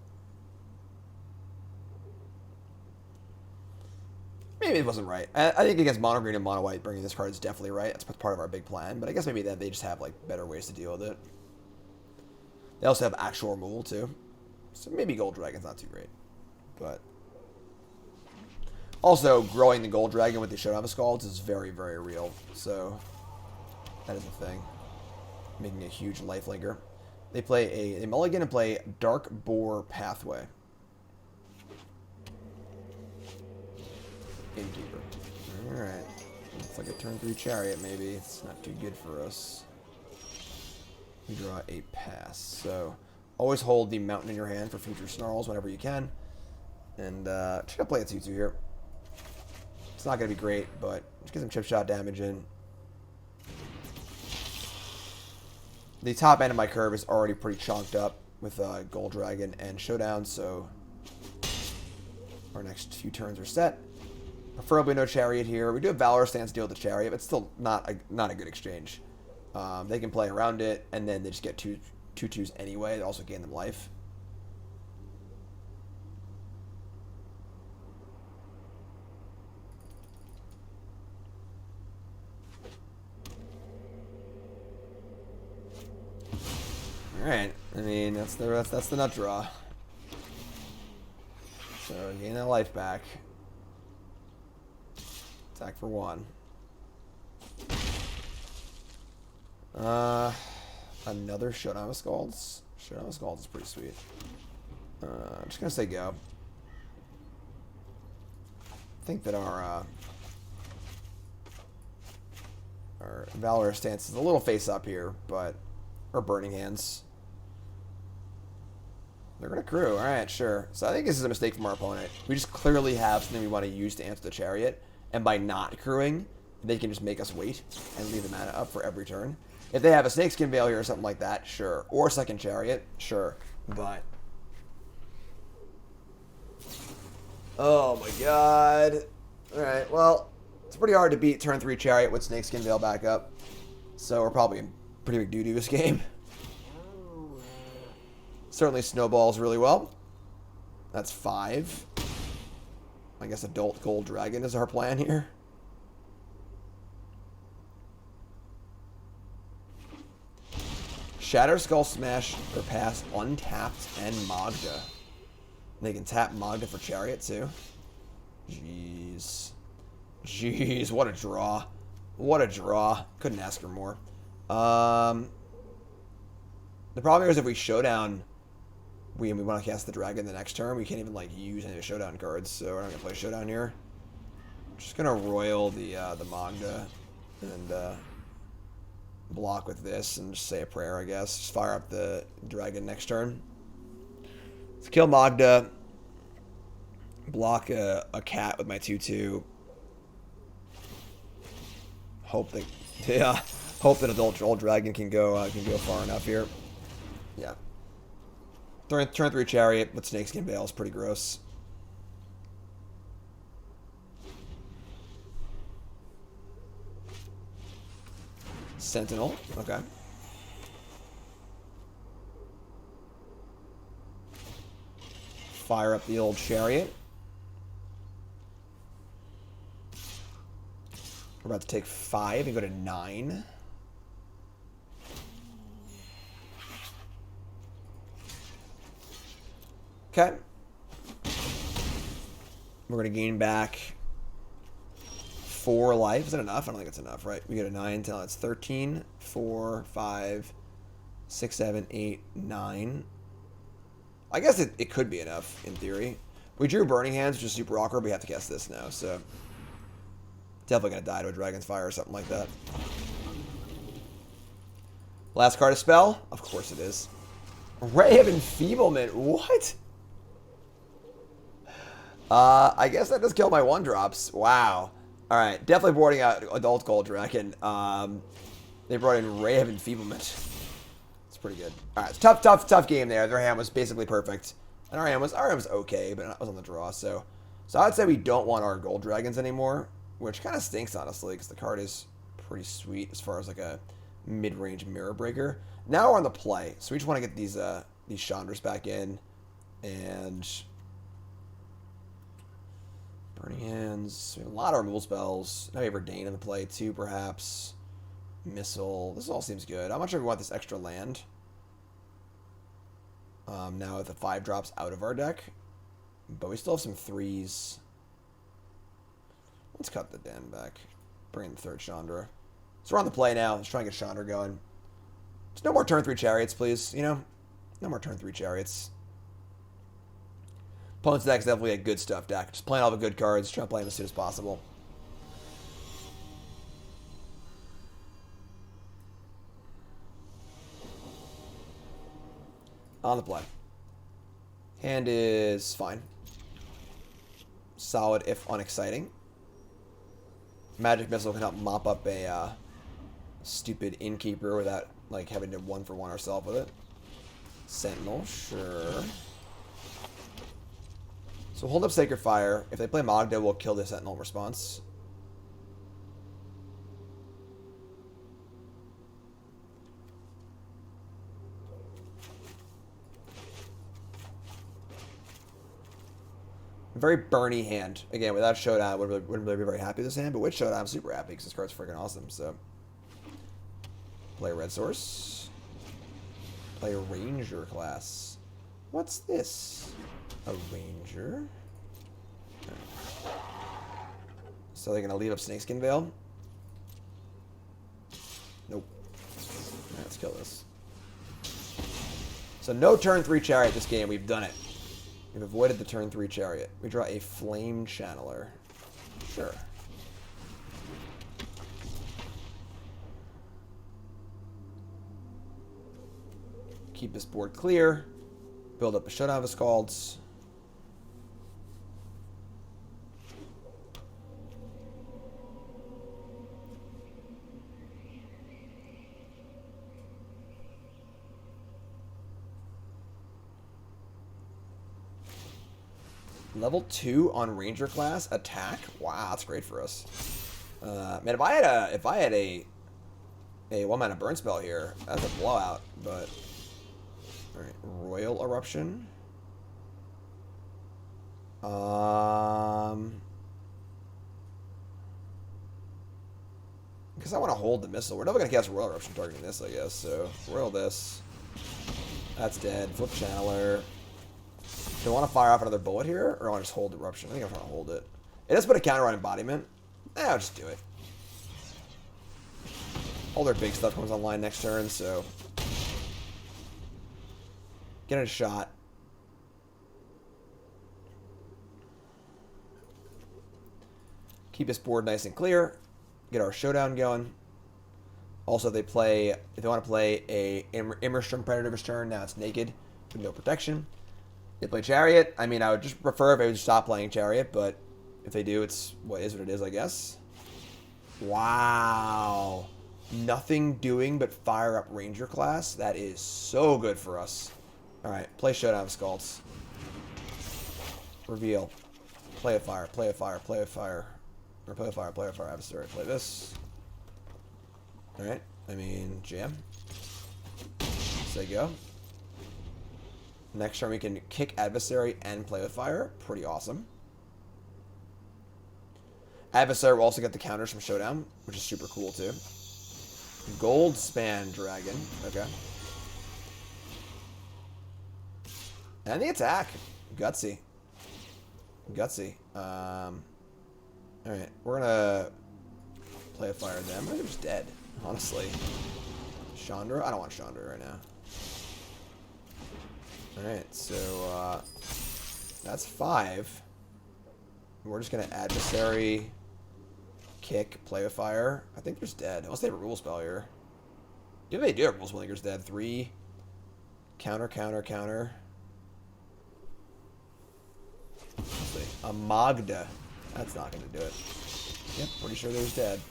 maybe it wasn't right. I think against Mono Green and Mono White, bringing this card is definitely right. That's part of our big plan, but I guess maybe that they just have like better ways to deal with it. They also have actual removal too, so maybe Gold Dragon's not too great, but also growing the Gold Dragon with the Showdown of Skalds is very, very real. So that is a thing, making a huge lifelinker. They play they mulligan and play Dark Boar Pathway. Gatekeeper. Alright. Looks like a turn 3 Chariot, maybe. It's not too good for us. We draw a pass. So, always hold the mountain in your hand for future snarls whenever you can. And, just gonna play a 2-2 here. It's not gonna be great, but just get some chip shot damage in. The top end of my curve is already pretty chonked up with Gold Dragon and Showdown, so our next few turns are set. Preferably no Chariot here. We do have Valorous Stance deal with the Chariot, but still not a good exchange. They can play around it, and then they just get 2/2s anyway. They also gain them life. Alright, I mean, that's the nut draw. So gain that life back. Attack for 1. Another Showdown with Skalds. Showdown with Skalds is pretty sweet. I'm just gonna say go. I think that our Valorous Stance is a little face up here, but our Burning Hands. They're gonna crew. Alright, sure. So I think this is a mistake from our opponent. We just clearly have something we want to use to answer the Chariot, and by not crewing, they can just make us wait and leave the mana up for every turn. If they have a Snakeskin Veil here or something like that, sure. Or second Chariot, sure. But oh my god. Alright, well, it's pretty hard to beat turn 3 Chariot with Snakeskin Veil back up. So we're probably in pretty big doo-doo this game. Certainly snowballs really well. That's 5. I guess Adult Gold Dragon is our plan here. Shatter, Skull Smash, or pass Untapped and Magda. They can tap Magda for Chariot too. Jeez. Jeez, what a draw. What a draw. Couldn't ask for more. The problem here is if we Showdown, we want to cast the Dragon the next turn, we can't even like use any of the Showdown cards, so we're not going to play Showdown here. Just going to Roil the Magda and block with this and just say a prayer, I guess. Just fire up the Dragon next turn. Let's kill Magda. Block a cat with my 2/2. Hope that hope that Adult Dragon can go far enough here. Yeah. Turn 3 Chariot with Snakeskin Veil is pretty gross. Sentinel, okay. Fire up the old Chariot. We're about to take 5 and go to 9. Okay. We're going to gain back 4 life. Is that enough? I don't think it's enough, right? We go to 9 until it's 13, 4, 5, 6, 7, 8, 9. I guess it could be enough, in theory. We drew Burning Hands, which is super awkward. We have to cast this now, so definitely going to die to a Dragon's Fire or something like that. Last card of spell? Of course it is. Ray of Enfeeblement. What? I guess that does kill my 1-drops. Wow. Alright, definitely boarding out Adult Gold Dragon. They brought in Ray of Enfeeblement. It's pretty good. Alright, tough game there. Their hand was basically perfect. And our hand was okay, but it was on the draw, so I'd say we don't want our Gold Dragons anymore, which kind of stinks, honestly, because the card is pretty sweet as far as like a mid-range Mirror Breaker. Now we're on the play, so we just want to get these Chandras back in, and Burning Hands. We have a lot of removal spells. Now we have Reidane in the play too, perhaps. Missile. This all seems good. How much do we want this extra land? Now with the 5-drops out of our deck, but we still have some 3s. Let's cut the den back. Bring in the 3rd Chandra. So we're on the play now. Let's try and get Chandra going. Just no more turn 3 Chariots, please. You know? No more turn 3 Chariots. Opponent's deck is definitely a good stuff deck. Just playing all the good cards. Trying to play them as soon as possible. On the play. Hand is fine. Solid, if unexciting. Magic Missile can help mop up a stupid Innkeeper without like having to 1-for-1 ourselves with it. Sentinel, sure. So hold up Sacred Fire. If they play Magda, we'll kill the Sentinel response. Very burny hand. Again, without Showdown, I wouldn't really be very happy with this hand, but with Showdown, I'm super happy because this card's freaking awesome. So, play a Red Source. Play a Ranger class. What's this? A Ranger? So they're going to leave up Snakeskin Veil. Nope. Alright, let's kill this. So no turn 3 Chariot this game. We've done it. We've avoided the turn 3 Chariot. We draw a Flame Channeler. Sure. Keep this board clear. Build up a Showdown of Skalds. Level 2 on Ranger class attack. Wow, that's great for us. Man, if I had a 1-mana burn spell here, that's a blowout. But all right, Roil Eruption. Because I want to hold the missile. We're never gonna cast Roil Eruption targeting this, I guess. So roil this. That's dead. Flip Channeler. Do I want to fire off another bullet here, or do I want to just hold the Eruption? I think I'm going to hold it. It does put a counter on Embodiment. I'll just do it. All their big stuff comes online next turn, so... Get a shot. Keep this board nice and clear. Get our Showdown going. Also, if they want to play a Immerstrom Predator this turn, now it's naked with no protection. They play Chariot. I mean, I would just prefer if they would stop playing Chariot, but if they do, it's what it is, I guess. Wow. Nothing doing but fire up Ranger class. That is so good for us. All right, play Showdown Skalds. Reveal. Play a fire, play a fire, play a fire. Or play a fire, play a fire, adversary. Play this. All right, I mean, jam. Say go. Next turn we can kick Adversary and play with fire. Pretty awesome. Adversary will also get the counters from Showdown, which is super cool too. Gold Span Dragon. Okay. And the attack. Gutsy. Gutsy. Alright, we're gonna play a fire them. I think they're just dead, honestly. Chandra? I don't want Chandra right now. Alright, so that's 5. We're just gonna Adversary, kick, play with fire. I think there's dead. Unless they have a rule spell here. If they do have a rule spell, I think there's dead. 3. Counter, counter, counter. Let's see. A Magda. That's not gonna do it. Yep, pretty sure there's dead.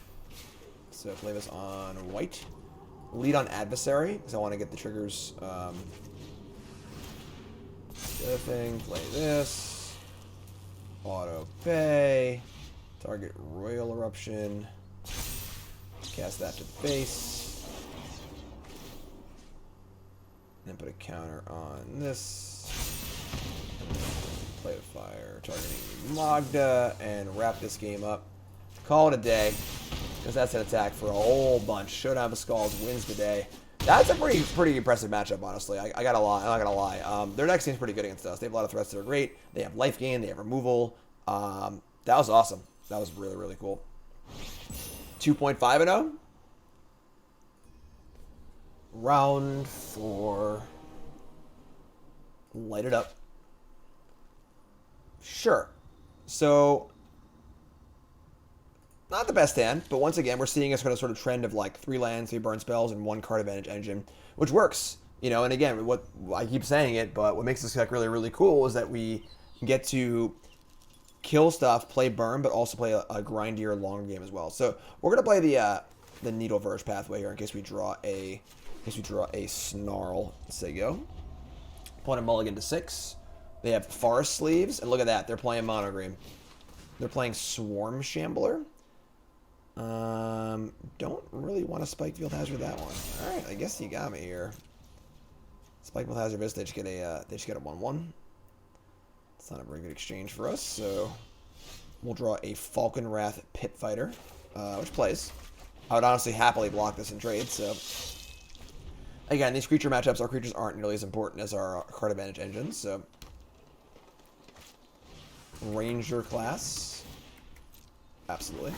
So play this on white. Lead on Adversary, because I want to get the triggers. The other thing, play this. Auto pay. Target Roil Eruption. Cast that to the face. And then put a counter on this. Play with fire, targeting Magda, and wrap this game up. Call it a day, because that's an attack for a whole bunch. Showdown of Skalds wins the day. That's a pretty impressive matchup, honestly. I gotta lie. I'm not gonna lie. Their deck seems pretty good against us. They have a lot of threats that are great. They have life gain. They have removal. That was awesome. That was really, really cool. 2.5-0. Round 4. Light it up. Sure. So, not the best hand, but once again, we're seeing a sort of trend of like 3 lands, 3 burn spells, and 1 card advantage engine, which works. You know, and again, what I keep saying it, but what makes this deck really, really cool is that we get to kill stuff, play burn, but also play a grindier, longer game as well. So we're gonna play the Needleverge Pathway here in case we draw a Snarl. Say go. Point a mulligan to 6. They have Forest Sleeves, and look at that. They're playing Mono Green. They're playing Swarm Shambler. Don't really want to Spikefield Hazard that one. All right, I guess you got me here. Spikefield Hazard this. They just get a 1/1. It's not a very good exchange for us, so we'll draw a Falkenrath Pit Fighter, which plays. I would honestly happily block this in trade. So again, these creature matchups, our creatures aren't nearly as important as our card advantage engines. So. Ranger class. Absolutely.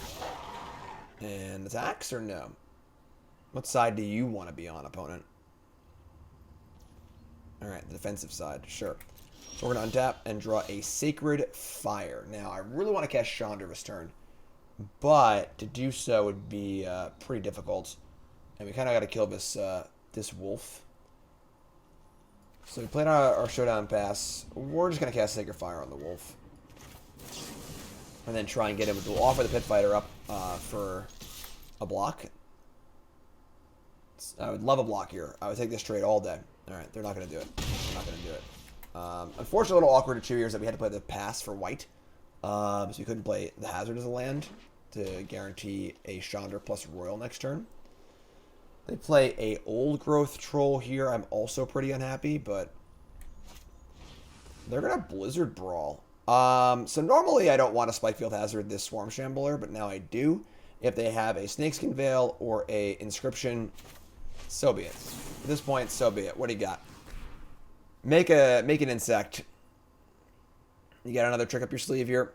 And attacks or no? What side do you want to be on, opponent? Alright, the defensive side. Sure. So we're going to untap and draw a Sacred Fire. Now, I really want to cast Chandra this turn. But to do so would be pretty difficult. And we kind of got to kill this this wolf. So we played our Showdown Pass. We're just going to cast Sacred Fire on the wolf. And then try and get him. We'll offer the Pit Fighter up for a block. I would love a block here. I would take this trade all day. Alright, they're not going to do it. They're not going to do it. Unfortunately, a little awkward to 2 years that we had to play the pass for white. So we couldn't play the Hazard as a land to guarantee a Chandra plus Roil next turn. They play a Old Growth Troll here. I'm also pretty unhappy, but they're going to Blizzard Brawl. So normally I don't want to Spikefield Hazard this Swarm Shambler, but now I do. If they have a Snakeskin Veil or a Inscription, so be it. At this point, so be it. What do you got? Make an insect. You got another trick up your sleeve here.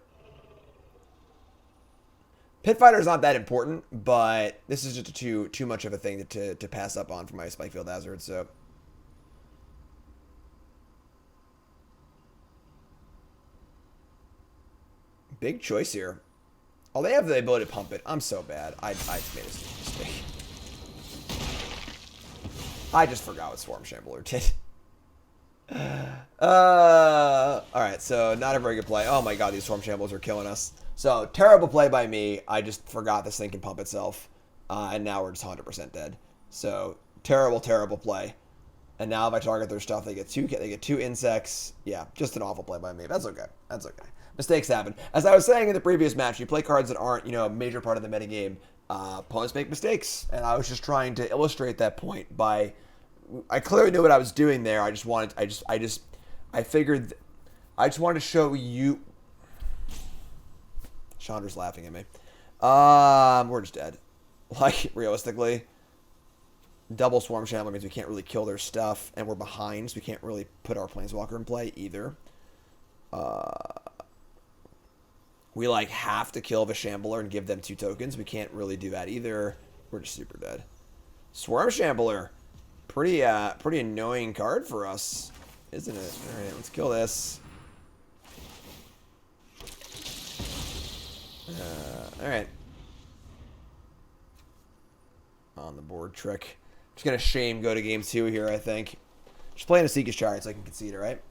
Pit Fighter is not that important, but this is just too much of a thing to pass up on for my Spikefield Hazard, so. Big choice here. Oh, they have the ability to pump it. I'm so bad. I made a mistake. I just forgot what Swarm Shambler did. Alright, so not a very good play. Oh my god, these Swarm Shamblers are killing us. So, terrible play by me. I just forgot this thing can pump itself. And now we're just 100% dead. So, terrible, terrible play. And now if I target their stuff, they get two insects. Yeah, just an awful play by me. That's okay. That's okay. Mistakes happen. As I was saying in the previous match, you play cards that aren't, a major part of the metagame. Opponents make mistakes. And I was just trying to illustrate that point by... I clearly knew what I was doing there. I just wanted to show you... Chandra's laughing at me. We're just dead. Like, realistically. Double Swarm Shambler means we can't really kill their stuff, and we're behind, so we can't really put our Planeswalker in play either. We, have to kill the Shambler and give them 2 tokens. We can't really do that either. We're just super dead. Swarm Shambler. Pretty annoying card for us, isn't it? Alright, let's kill this. Alright. On the board trick. Just gonna shame go to game 2 here, I think. Just playing a Seeker's Chariot so I can concede it, right?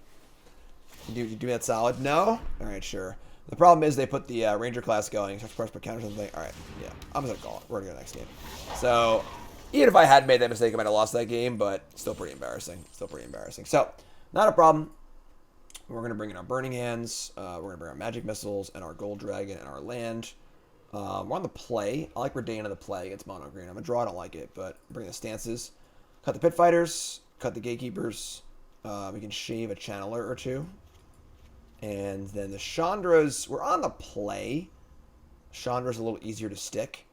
You do that solid? No? Alright, sure. The problem is they put the Ranger class going. So press per counter something. Alright, yeah. I'm just gonna call it. We're gonna go next game. So, even if I had made that mistake, I might have lost that game, but still pretty embarrassing. Still pretty embarrassing. So, not a problem. We're going to bring in our Burning Hands. We're going to bring our Magic Missiles and our Gold Dragon and our land. We're on the play. I like Reidane on the play against Mono Green. I'm going to draw. I don't like it, but bring the Stances. Cut the Pit Fighters. Cut the Gatekeepers. We can shave a Channeler or 2. And then the Chandras. We're on the play. Chandra's a little easier to stick.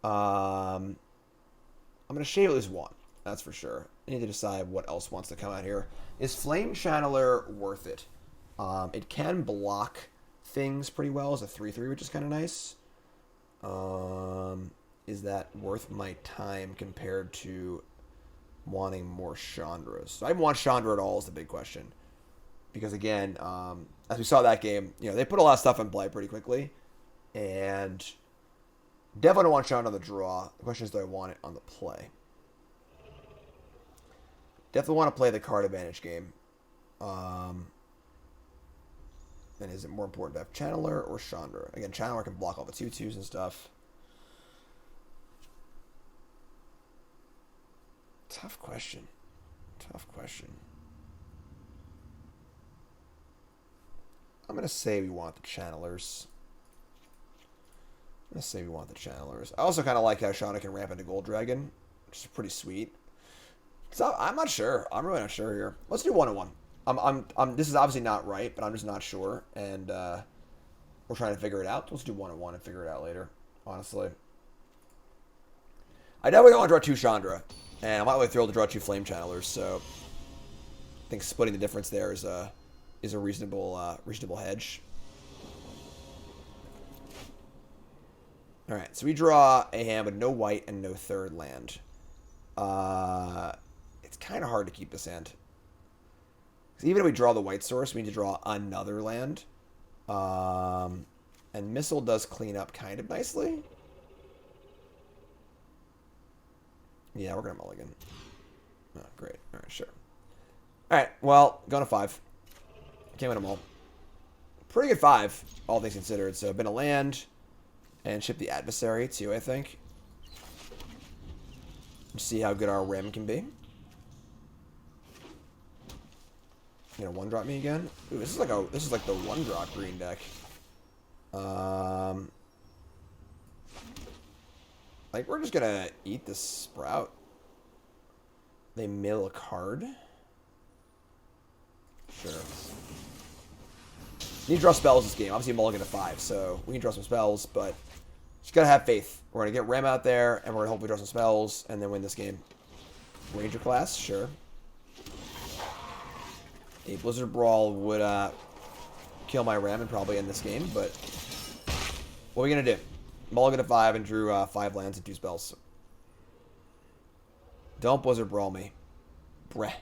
I'm going to shave at least 1. That's for sure. I need to decide what else wants to come out here. Is Flame Channeler worth it? It can block things pretty well as a 3/3, which is kind of nice. Is that worth my time compared to wanting more Chandras? So I don't want Chandra at all is the big question. Because again, as we saw that game, they put a lot of stuff in play pretty quickly. And definitely don't want Chandra on the draw. The question is, do I want it on the play? Definitely want to play the card advantage game. And is it more important to have Channeler or Chandra? Again, Channeler can block all the 2/2s and stuff. Tough question. Tough question. I'm going to say we want the Channelers. I also kind of like how Shauna can ramp into Gold Dragon, which is pretty sweet. So I'm not sure. I'm really not sure here. Let's do 1-1. This is obviously not right, but I'm just not sure, and we're trying to figure it out. Let's do 1-1 and figure it out later. Honestly, I definitely don't want to draw 2 Chandra, and I'm not really thrilled to draw 2 Flame Channelers. So I think splitting the difference there is a reasonable hedge. Alright, so we draw a hand with no white and no third land. It's kind of hard to keep this hand. Because even if we draw the white source, we need to draw another land. And Missile does clean up kind of nicely. Yeah, we're going to mulligan. Oh, great. Alright, sure. Alright, well, going to 5. Can't win them all. Pretty good 5, all things considered. So, been a land. And ship the Adversary, too, I think. See how good our rim can be. You gonna 1-drop me again? Ooh, this is like the 1-drop green deck. Like, we're just gonna eat this Sprout. They mill a card. Sure. Need to draw spells this game. Obviously, mulligan to 5, so we can draw some spells, but just gotta have faith. We're gonna get Rem out there, and we're gonna hopefully draw some spells, and then win this game. Ranger class, sure. A Blizzard Brawl would kill my Rem and probably end this game, but what are we gonna do? Mulligan to 5 and drew 5 lands and 2 spells. Don't Blizzard Brawl me. Breh.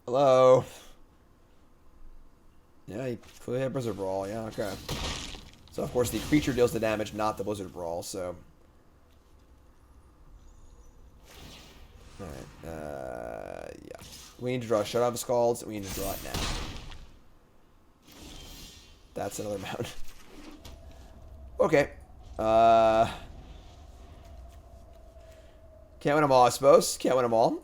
Hello. Yeah, he clearly had Blizzard Brawl. Yeah, okay. So, of course, the creature deals the damage, not the Blizzard Brawl, so... Alright, yeah. We need to draw a Showdown of Skalds, and we need to draw it now. That's another mound. Okay. Can't win them all, I suppose. Can't win them all.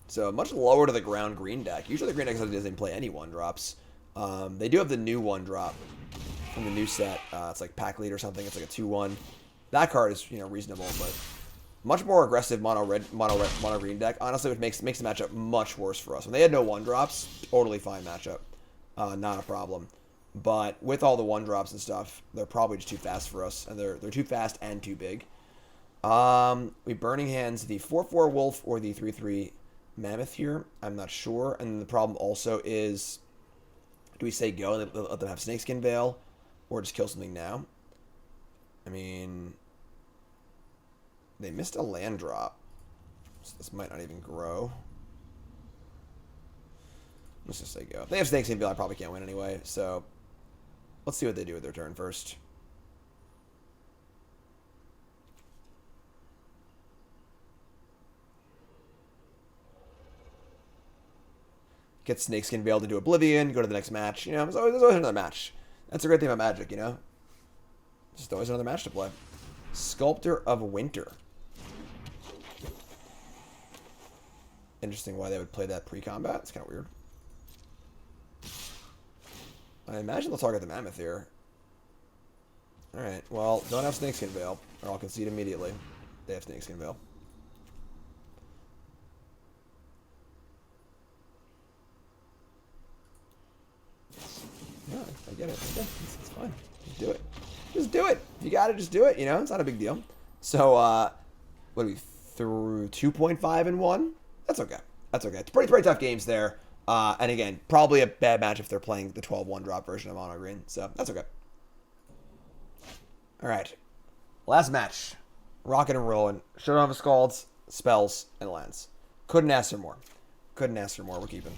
So, much lower to the ground green deck. Usually the green deck doesn't play any 1-drops. They do have the new 1-drop from the new set. It's like Pack Lead or something. It's like a 2-1. That card is, you know, reasonable, but much more aggressive mono green deck. Honestly, it makes the matchup much worse for us. When they had no 1-drops, totally fine matchup. Not a problem. But with all the 1-drops and stuff, they're probably just too fast for us. And they're too fast and too big. We Burning Hands the 4/4 Wolf or the 3/3 Mammoth here. I'm not sure. And the problem also is, do we say go and let them have Snakeskin Veil, or just kill something now? I mean, they missed a land drop, so this might not even grow. Let's just say go. If they have Snakeskin Veil, I probably can't win anyway, so let's see what they do with their turn first. Get Snakeskin Veil to do Oblivion, go to the next match. You know, there's always another match. That's a great thing about Magic, you know? Just always another match to play. Sculptor of Winter. Interesting why they would play that pre-combat. It's kind of weird. I imagine they'll target the Mammoth here. Alright, well, don't have Snakeskin Veil, or I'll concede immediately. They have Snakeskin Veil. No, I get it. It's fine. Just do it. Just do it. If you got it, just do it. You know, it's not a big deal. So, what are we through 2.5 and 1? That's okay. That's okay. It's pretty tough games there. And again, probably a bad match if they're playing the 12 1-drop version of Mono Green. So, that's okay. All right. Last match. Rockin' and rollin'. Showdown of Skalds, spells, and lands. Couldn't ask for more. Couldn't ask for more. We're keeping.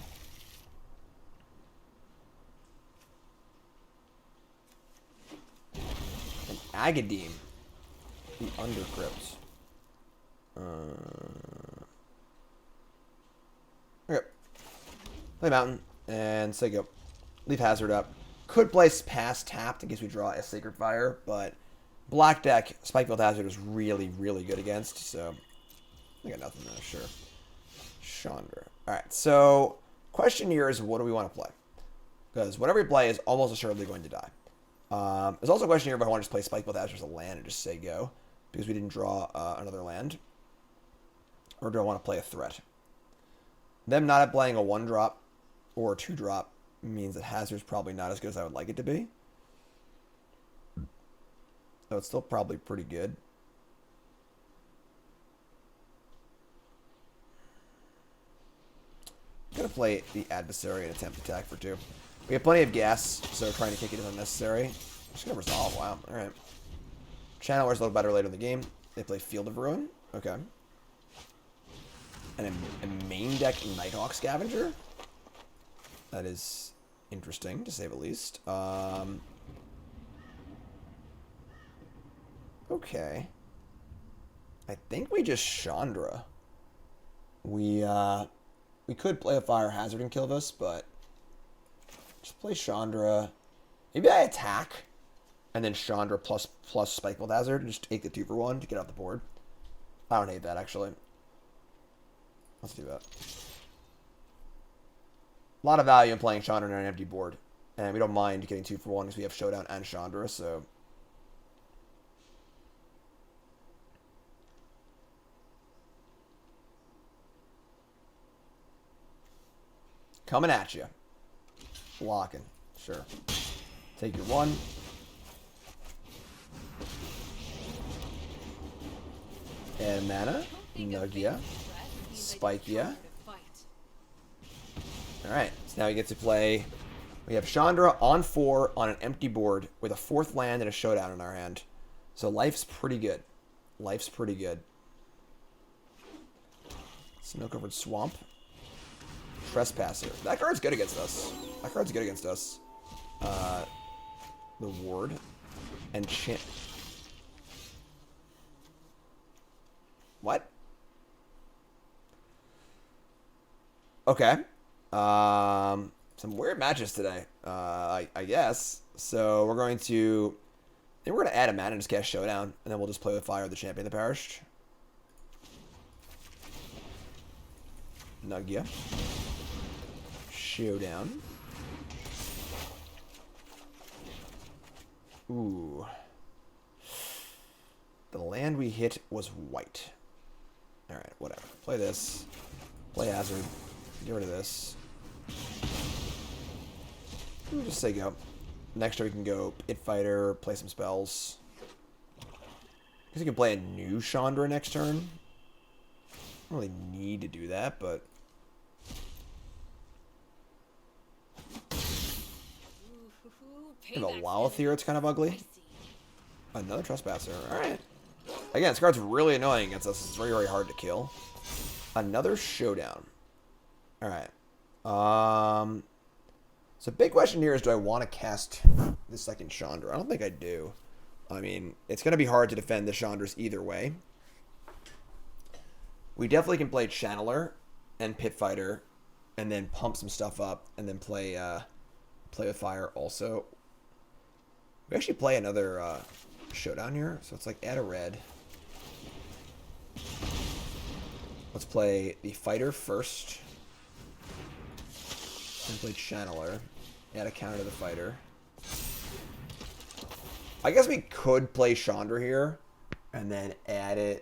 Agademe. The Undercrypt. Okay. Play Mountain. And say go. Leave Hazard up. Could play Pass tapped in case we draw a Sacred Fire, but black deck, Spikefield Hazard is really, really good against, so I got nothing there, sure. Chandra. Alright, so question here is what do we want to play? Because whatever we play is almost assuredly going to die. There's also a question here if I want to just play Spikefield Hazard as a land and just say go, because we didn't draw another land. Or do I want to play a threat? Them not playing a 1-drop or a 2-drop means that Hazard's probably not as good as I would like it to be. Though it's still probably pretty good. I'm going to play the Adversary and attempt attack for 2. We have plenty of gas, so trying to kick it is unnecessary. I'm just going to resolve. Wow. Alright. Channeler's a little better later in the game. They play Field of Ruin. Okay. And a main deck Nighthawk Scavenger. That is interesting, to say the least. Okay. I think we just Chandra. We could play a Fire Hazard and kill this, but just play Chandra. Maybe I attack and then Chandra plus Spikefield Hazard and just take the 2 for 1 to get off the board. I don't hate that, actually. Let's do that. A lot of value in playing Chandra on an empty board. And we don't mind getting 2 for 1 because we have Showdown and Chandra, so... Coming at you. Blocking. Sure. Take your 1. And mana. Nugia. Spikia. Alright, so now we get to play. We have Chandra on 4 on an empty board with a 4th land and a Showdown in our hand. So life's pretty good. Life's pretty good. Snow-covered swamp. Trespasser. That card's good against us. That card's good against us. The ward. And What? Okay. Some weird matches today. I guess. So we're going to... I think we're going to add a mana and just cast Showdown. And then we'll just play with Fire of the Champion of the Parish. Nugia. Showdown. Ooh. The land we hit was white. Alright, whatever. Play this. Play Hazard. Get rid of this. We'll just say go. Next turn we can go Pit Fighter, play some spells. Guess you can play a new Chandra next turn. I don't really need to do that, but... We have a Lawlith here, it's kind of ugly. Another Trespasser, alright. Again, this card's really annoying against us. It's very, very hard to kill. Another Showdown. Alright. So big question here is, do I want to cast the second Chandra? I don't think I do. I mean, it's going to be hard to defend the Chandras either way. We definitely can play Channeler and Pit Fighter and then pump some stuff up and then play with Fire also. We actually play another Showdown here, so it's like add a red. Let's play the Fighter first. And play Channeler. Add a counter to the Fighter. I guess we could play Chandra here and then add a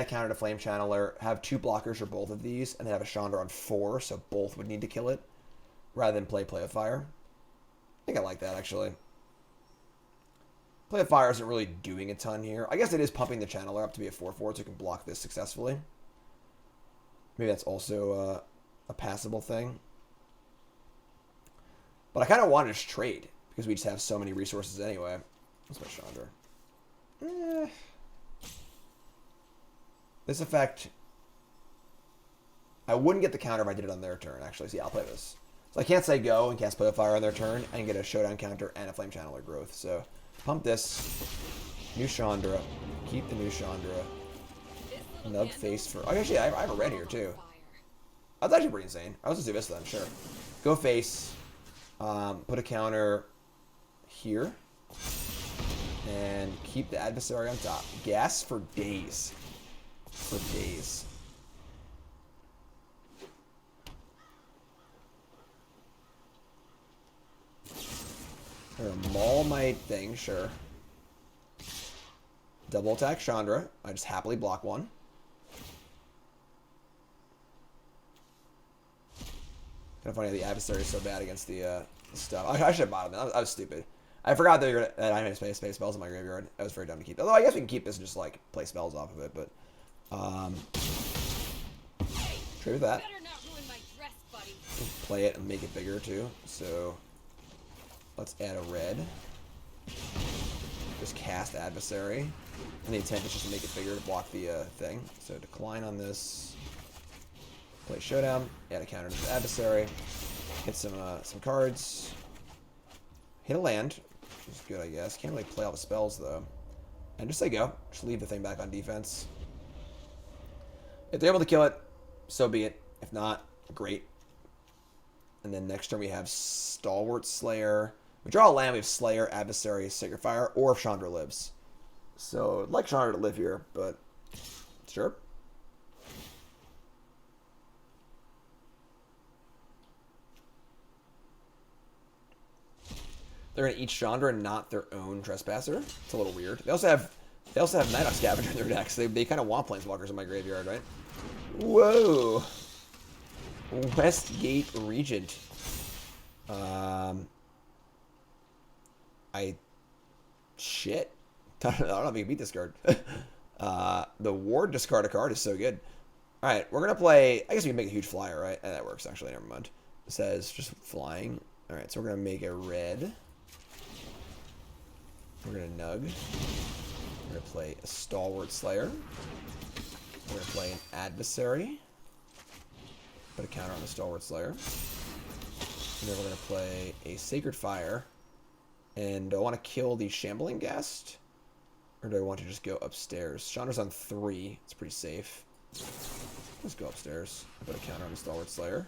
counter to Flame Channeler, have 2 blockers for both of these, and then have a Chandra on 4, so both would need to kill it, rather than play with Fire. I think I like that, actually. Play with Fire isn't really doing a ton here. I guess it is pumping the Channeler up to be a 4/4, so it can block this successfully. Maybe that's also a passable thing. But I kind of want to just trade, because we just have so many resources anyway. Let's play Chandra. This effect... I wouldn't get the counter if I did it on their turn, actually. So yeah, I'll play this. So I can't say go and cast Play with Fire on their turn and get a Showdown counter and a Flame Channeler growth. So pump this. New Chandra. Keep the new Chandra. Nub face for... Oh, actually, I have a red here, too. That's actually pretty insane. I'll just do this then, sure. Go face. Put a counter here. And keep the Adversary on top. Gas for days. For days. I'm gonna maul my thing, sure. Double attack Chandra. I just happily block one. Kind of funny how the adversary is so bad against the stuff. I should have bottomed it. I was stupid. I forgot that I had space spells in my graveyard. I was very dumb to keep. Although I guess we can keep this and just like play spells off of it. But trade with that. Play it and make it bigger too. So let's add a red. Just cast adversary. And the intent is just to make it bigger to block the thing. So decline on this. Play Showdown. Add a counter to the adversary. Hit some cards. Hit a land. Which is good, I guess. Can't really play all the spells, though. And just say go. Just leave the thing back on defense. If they're able to kill it, so be it. If not, great. And then next turn we have Stalwart Slayer. We draw a land, we have Slayer, Adversary, Sacred Fire, or if Chandra lives. So I'd like Chandra to live here, but sure. They're gonna eat Chandra and not their own Trespasser. It's a little weird. They also have Night Hawk Scavenger in their decks. They kind of want Planeswalkers in my graveyard, right? Whoa. Westgate Regent. Shit. I don't know if you can beat this card. The Ward discard a card is so good. Alright, we're gonna play. I guess we can make a huge flyer, right? That works actually, never mind. It says just flying. Alright, so we're gonna make a red. We're gonna nug. We're gonna play a Stalwart Slayer. We're gonna play an Adversary. Put a counter on the Stalwart Slayer. And then we're going to play a Sacred Fire. And do I want to kill the Shambling Guest? Or do I want to just go upstairs? Chandra's on 3. It's pretty safe. Let's go upstairs. Put a counter on the Stalwart Slayer.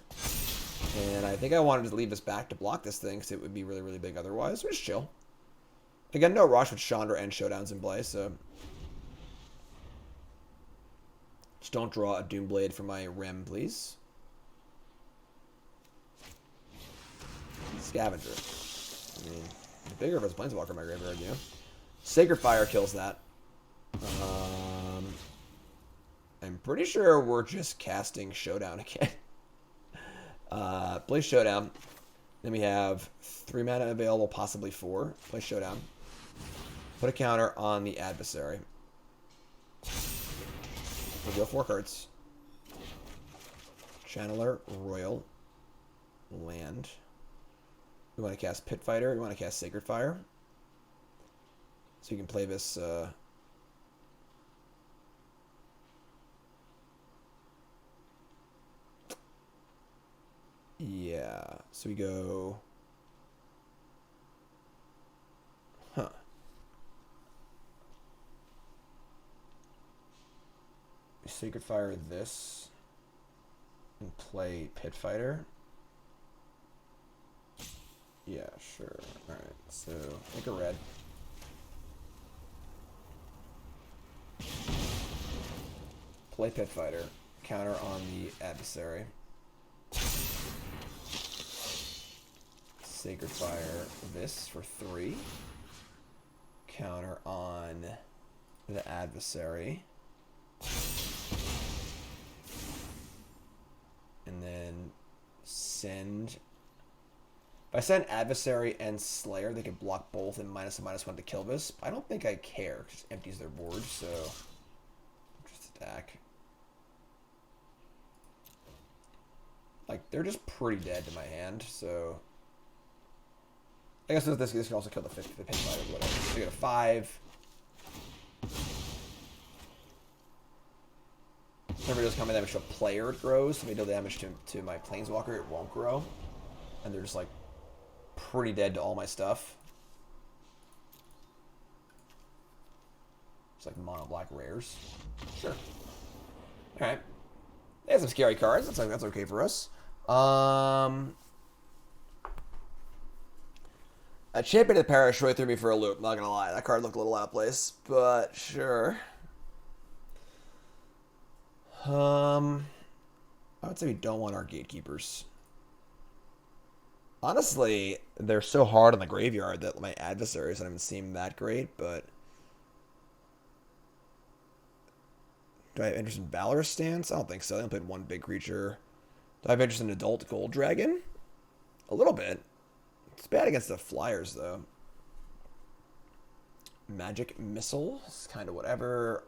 And I think I wanted to leave this back to block this thing because it would be really, really big otherwise. So just chill. Again, no rush with Chandra and Showdowns in play, so... Just don't draw a Doomblade for my Rim, please. Scavenger. I mean, the bigger of it's Planeswalker in my graveyard, you know? Sacred Fire kills that. I'm pretty sure we're just casting Showdown again. Play Showdown. Then we have 3 mana available, possibly 4. Play Showdown. Put a counter on the Adversary. Reveal 4 cards. Channeler, Royal, land. We want to cast Pit Fighter. We want to cast Sacred Fire. So you can play this. Yeah. So we go. Huh. Sacred Fire this. And play Pit Fighter. Yeah, sure. Alright, so make a red. Play Pit Fighter. Counter on the Adversary. Sacred Fire this for 3. Counter on the Adversary. And then send... If I send Adversary and Slayer, they can block both and -1/-1 to kill this. I don't think I care. It just empties their board, so just attack. Like, they're just pretty dead to my hand, so I guess this can also kill the Pit Fighter or whatever. So we get a 5. Whenever it does combat damage to a player, it grows. So if I deal damage to my Planeswalker, it won't grow. And they're just like pretty dead to all my stuff. It's like mono black rares. Sure. Alright. They have some scary cards. That's okay for us. A Champion of the Parish really threw me for a loop, not gonna lie. That card looked a little out of place, but sure. I would say we don't want our Gatekeepers. Honestly, they're so hard on the graveyard that my adversaries don't even seem that great, but... Do I have interest in Valorous Stance? I don't think so. They only played 1 big creature. Do I have interest in Adult Gold Dragon? A little bit. It's bad against the flyers, though. Magic Missile is kind of whatever.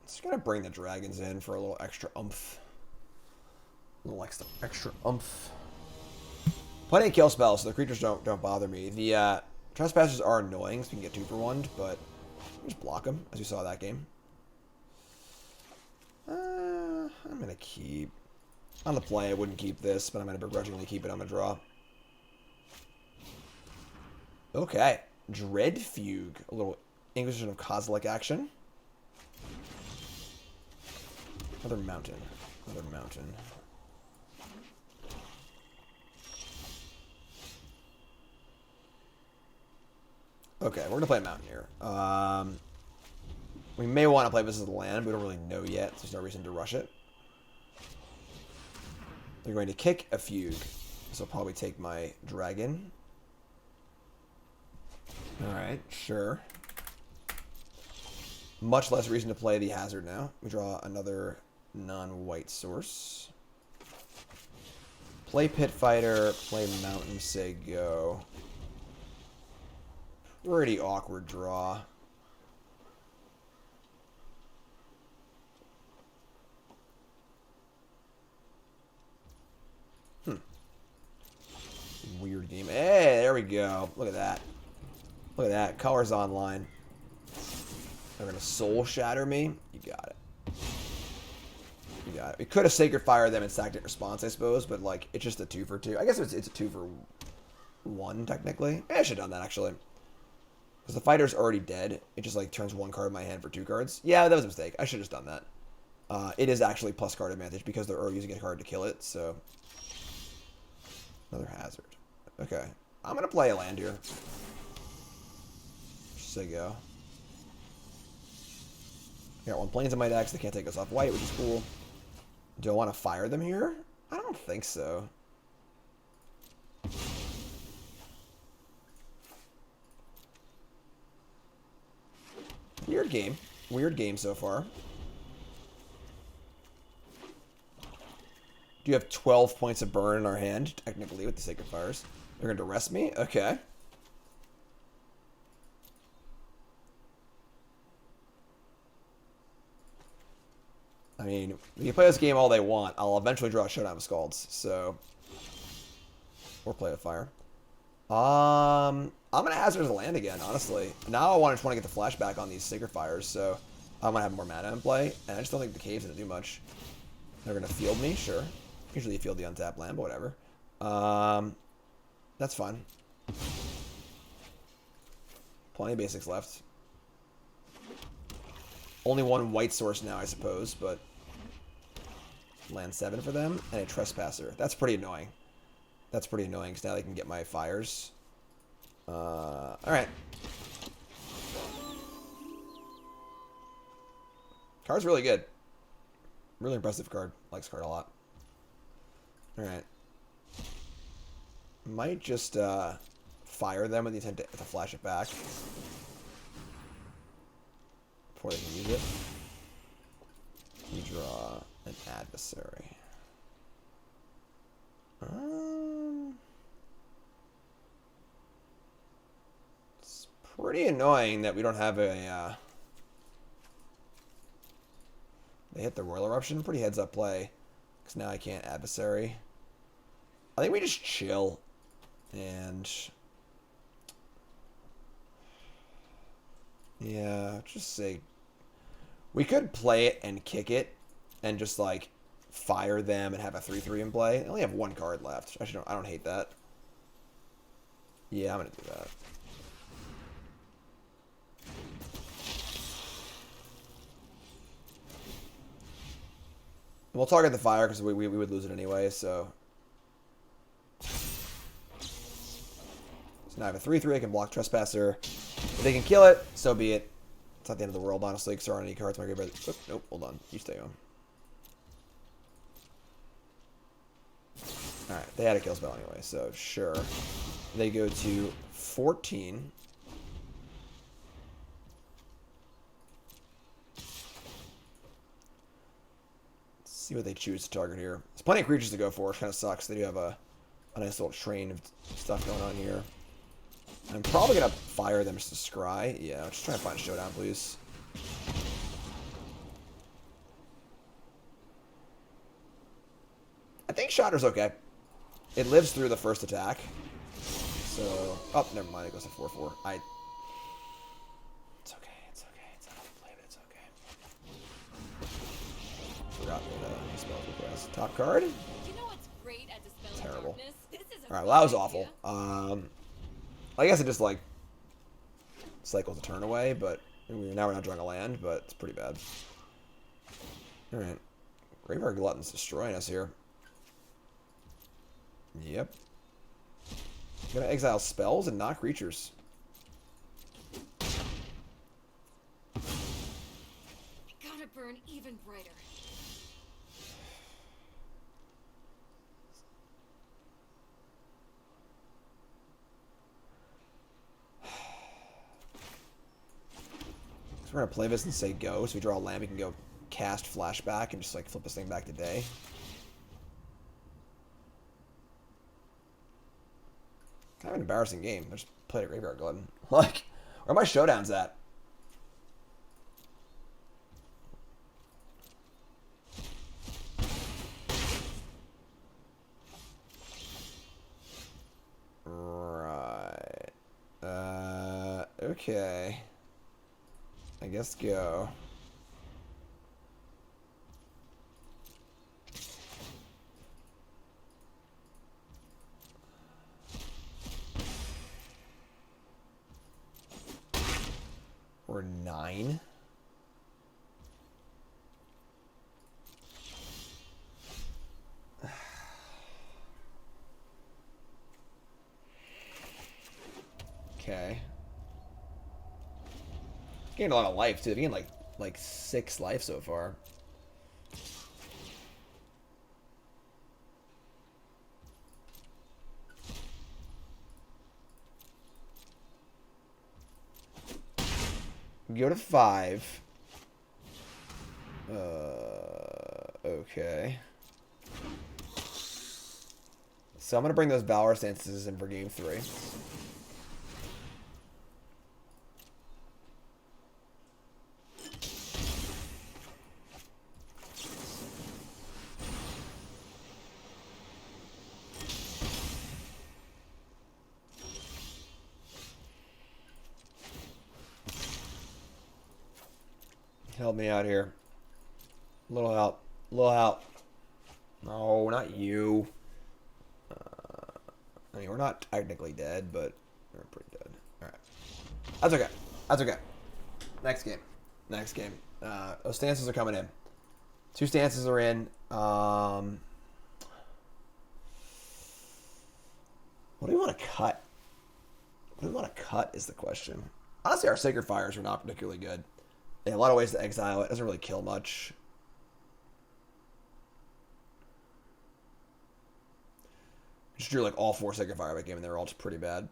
Just gonna bring the dragons in for a little extra oomph. A little extra oomph. Plenty of kill spells, so the creatures don't bother me. The trespassers are annoying, so you can get 2 for 1, but just block them, as you saw that game. I'm gonna keep. On the play, I wouldn't keep this, but I'm gonna begrudgingly keep it on the draw. Okay, Dread Fugue, a little Inquisition of Kozilek action. Another mountain. Another mountain. Okay, we're going to play a mountain here. We may want to play this as a land, but we don't really know yet. So there's no reason to rush it. They're going to kick a Fugue. So I'll probably take my dragon. Alright, sure. Much less reason to play the Hazard now. We draw another non-white source. Play Pit Fighter, play Mountain, say go. Pretty awkward draw. Weird game. Hey, there we go. Look at that. Look at that. Colors online. They're going to Soul Shatter me. You got it. You got it. We could have Sacred Fire them and sacked it in response, I suppose, but, like, it's just a 2 for 2. I guess it's a 2 for 1, technically. I should have done that, actually. Because the fighter's already dead. It just, like, turns 1 card in my hand for 2 cards. Yeah, that was a mistake. I should have just done that. It is actually plus card advantage because they're already using a card to kill it, so... Another Hazard. Okay. I'm going to play a land here. Just say go. Got 1 planes in my deck, so they can't take us off white, which is cool. Do I want to fire them here? I don't think so. Weird game. Weird game so far. Do you have 12 points of burn in our hand, technically, with the Sacred Fires? They're going to arrest me? Okay. I mean, you can play this game all they want. I'll eventually draw a Showdown with Skalds, so... Or play a fire. I'm going to Hazard as a land again, honestly. Now I just want to get the flashback on these Sacred Fires, so I'm going to have more mana in play. And I just don't think the cave's going to do much. They're going to field me, sure. Usually you field the untapped land, but whatever. That's fine. Plenty of basics left. Only 1 white source now, I suppose, but... Land 7 for them, and a Trespasser. That's pretty annoying. That's pretty annoying, because now they can get my fires. Alright. Card's really good. Really impressive card. Likes card a lot. Alright. Might just fire them with the intent to flash it back. Before they can use it. You draw an adversary. It's pretty annoying that we don't have a... They hit the Roil Eruption. Pretty heads up play. Because now I can't adversary. I think we just chill. And... Yeah, just say... We could play it and kick it. And just, like, fire them and have a 3/3 in play. I only have 1 card left. Actually, I don't hate that. Yeah, I'm going to do that. We'll target the fire because we would lose it anyway, so... So now I have a 3/3, I can block Trespasser. If they can kill it, so be it. It's not the end of the world, honestly, because there aren't any cards. My graveyard. Oh, nope, hold on. You stay on. Alright, they had a kill spell anyway, so sure. They go to 14. see what they choose to target here. There's plenty of creatures to go for, which kind of sucks. They do have a nice little train of stuff going on here. I'm probably going to fire them just to scry. Yeah, just try to find Showdown, please. I think Chandra's okay. It lives through the first attack. So, oh, never mind. It goes to 4/4. It's okay. It's okay. It's not how to play, but it's okay. Forgot what spells we press. Top card. You know what's great at dispelling Terrible. darkness? This is a All right, well that was idea. awful. I guess it just like cycles a turn away, but now we're not drawing a land, but it's pretty bad. All right, Graveyard Glutton's destroying us here. Yep. I'm gonna exile spells and not creatures. It gotta burn even brighter. So we're gonna play this and say go. So we draw a land, we can go cast flashback and just like flip this thing back to day. Kind of an embarrassing game. I just played a Graveyard Glutton. Like, where are my Showdowns at? Right. Okay. I guess go. Or 9. Okay. Gained a lot of life too. I've gained like 6 life so far. Go to 5. Okay. So I'm gonna bring those Valorous Stances in for game 3. Help me out here. Little help. Little help. No, not you. I mean, we're not technically dead, but we're pretty dead. Alright. That's okay. That's okay. Next game. Next game. Those stances are coming in. 2 stances are in. What do we want to cut? What do we want to cut is the question. Honestly, our Sacred Fires are not particularly good. They have a lot of ways to exile it. It doesn't really kill much. Just drew like all 4 Sacred Fire by game, and they were all just pretty bad.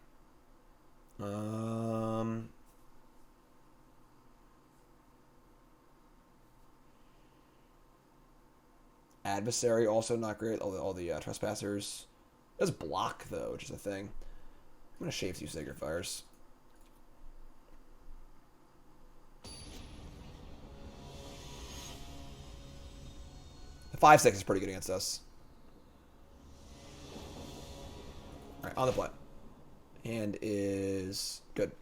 Adversary also not great. All the Trespassers. It does block though, which is a thing. I'm gonna shave 2 Sacred Fires. The 5/6 is pretty good against us. Alright, on the play. Hand is good.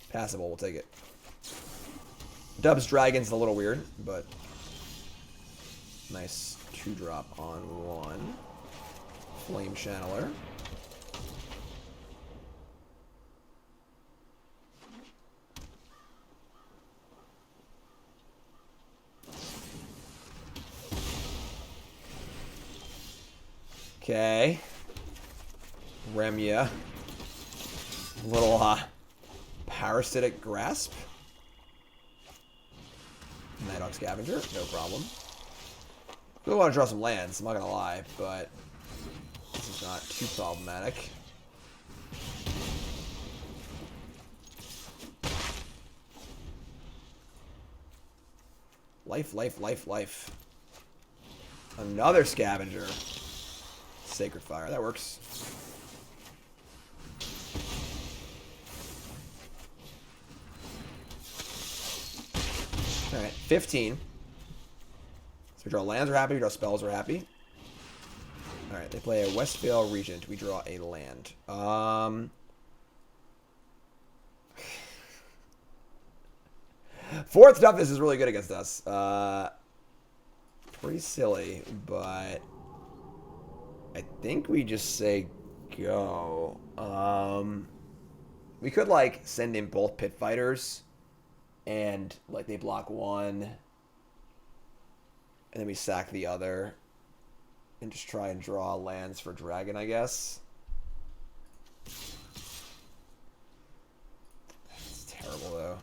Passable, we'll take it. Dub's Dragon's a little weird, but nice 2-drop on 1. Flame Channeler. Okay. Remya. Little Parasitic Grasp. Nighthawk Scavenger, no problem. Really want to draw some lands, I'm not gonna lie, but this is not too problematic. Life, life, life, life. Another Scavenger. Sacred Fire. That works. Alright, 15. So we draw lands, we're happy. We draw spells, we're happy. Alright, they play a Westvale Regent. We draw a land. Fourth Toughness is really good against us. Pretty silly, but I think we just say go. We could, like, send in both Pit Fighters, and, like, they block one, and then we sack the other, and just try and draw lands for Dragon, I guess. It's terrible, though.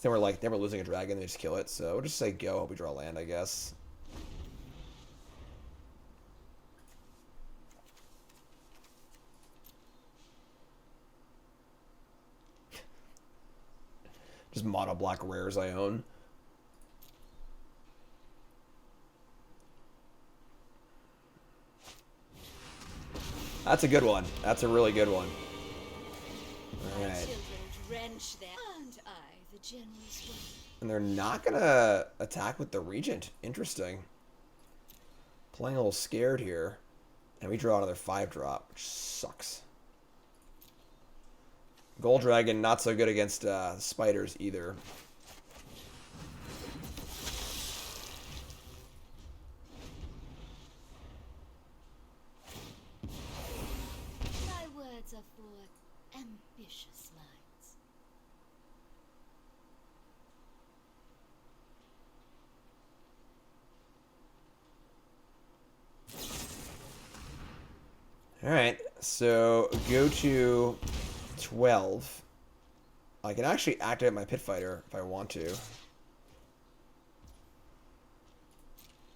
Then we're like, never losing a dragon, they just kill it. So we'll just say go, hope we draw land, I guess. Just mono black rares I own. That's a good one. That's a really good one. All right. And they're not going to attack with the Regent. Interesting. Playing a little scared here. And we draw another 5-drop, which sucks. Gold Dragon, not so good against spiders either. My words are for ambitious minds. Alright, so go to 12. I can actually activate my Pit Fighter if I want to.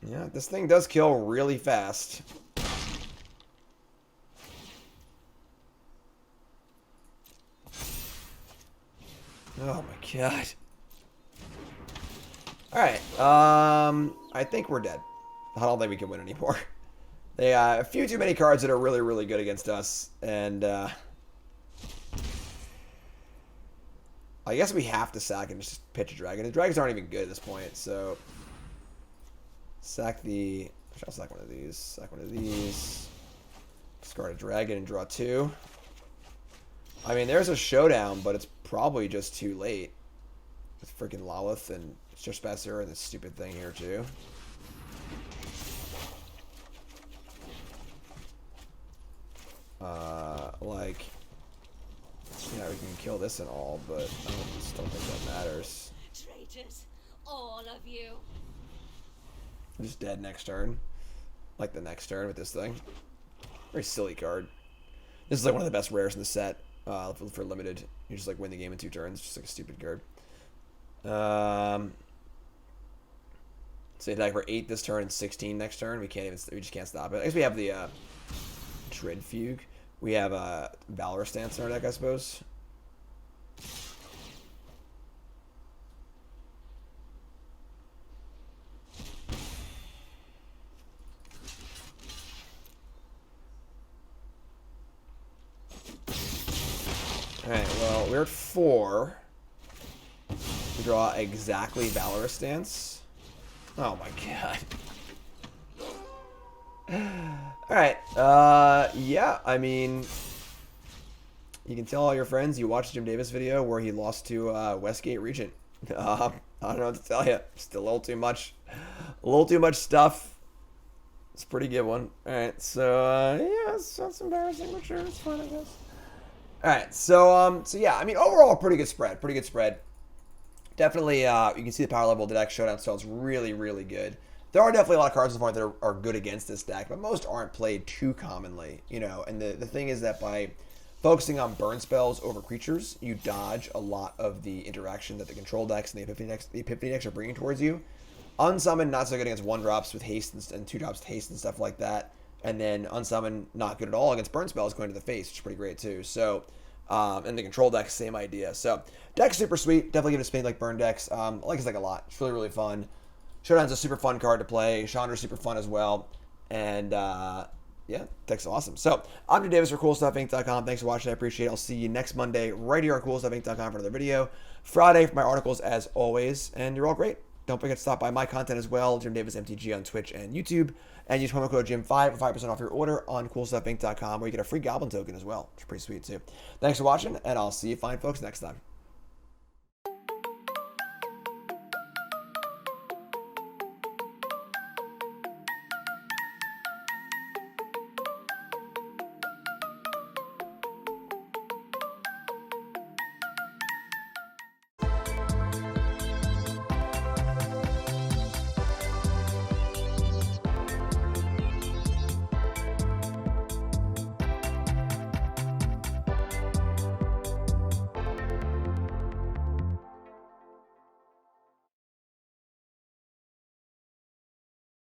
Yeah, this thing does kill really fast. Oh my god. Alright, I think we're dead. I don't think we can win anymore. They a few too many cards that are really, really good against us, and I guess we have to sack and just pitch a dragon. The dragons aren't even good at this point, so sack the. I'll sack one of these. Sack one of these. Discard a dragon and draw 2. I mean, there's a showdown, but it's probably just too late with freaking Lawlith and Trespasser and this stupid thing here too. Like, yeah, we can kill this and all, but I just don't think that matters. Traitors, all of you. I'm just dead next turn. Like the next turn with this thing. Very silly card. This is like one of the best rares in the set for limited. You just like win the game in 2 turns. Just like a stupid card. So attack for 8 this turn and 16 next turn. We just can't stop it. I guess we have the Dread Fugue. We have a Valorous Stance in our deck, I suppose. Alright, well, we're at 4. We draw exactly Valorous Stance. Oh my god. Alright, yeah, I mean, you can tell all your friends you watched Jim Davis video where he lost to Westgate Regent. I don't know what to tell you. Still a little too much stuff. It's a pretty good one. Alright, so, yeah, that's embarrassing, but sure, it's fun, I guess. Alright, so yeah, I mean, overall, pretty good spread. Definitely, you can see the power level of the deck. Showdown style is really, really good. There are definitely a lot of cards in the front that are good against this deck, but most aren't played too commonly, you know. And the thing is that by focusing on burn spells over creatures, you dodge a lot of the interaction that the control decks and the Epiphany decks are bringing towards you. Unsummon, not so good against 1-drops with haste and 2-drops with haste and stuff like that. And then unsummon, not good at all against burn spells going to the face, which is pretty great too. So, and the control deck, same idea. So, deck's super sweet. Definitely give it a spin like burn decks. I like this deck a lot. It's really, really fun. Showdown's a super fun card to play. Chandra's super fun as well. And yeah, deck's awesome. So I'm Jim Davis for CoolStuffInc.com. Thanks for watching. I appreciate it. I'll see you next Monday right here on CoolStuffInc.com for another video. Friday for my articles as always. And you're all great. Don't forget to stop by my content as well, Jim Davis MTG on Twitch and YouTube. And use promo code JIM5 for 5% off your order on CoolStuffInc.com, where you get a free Goblin token as well, which is pretty sweet too. Thanks for watching, and I'll see you fine folks next time.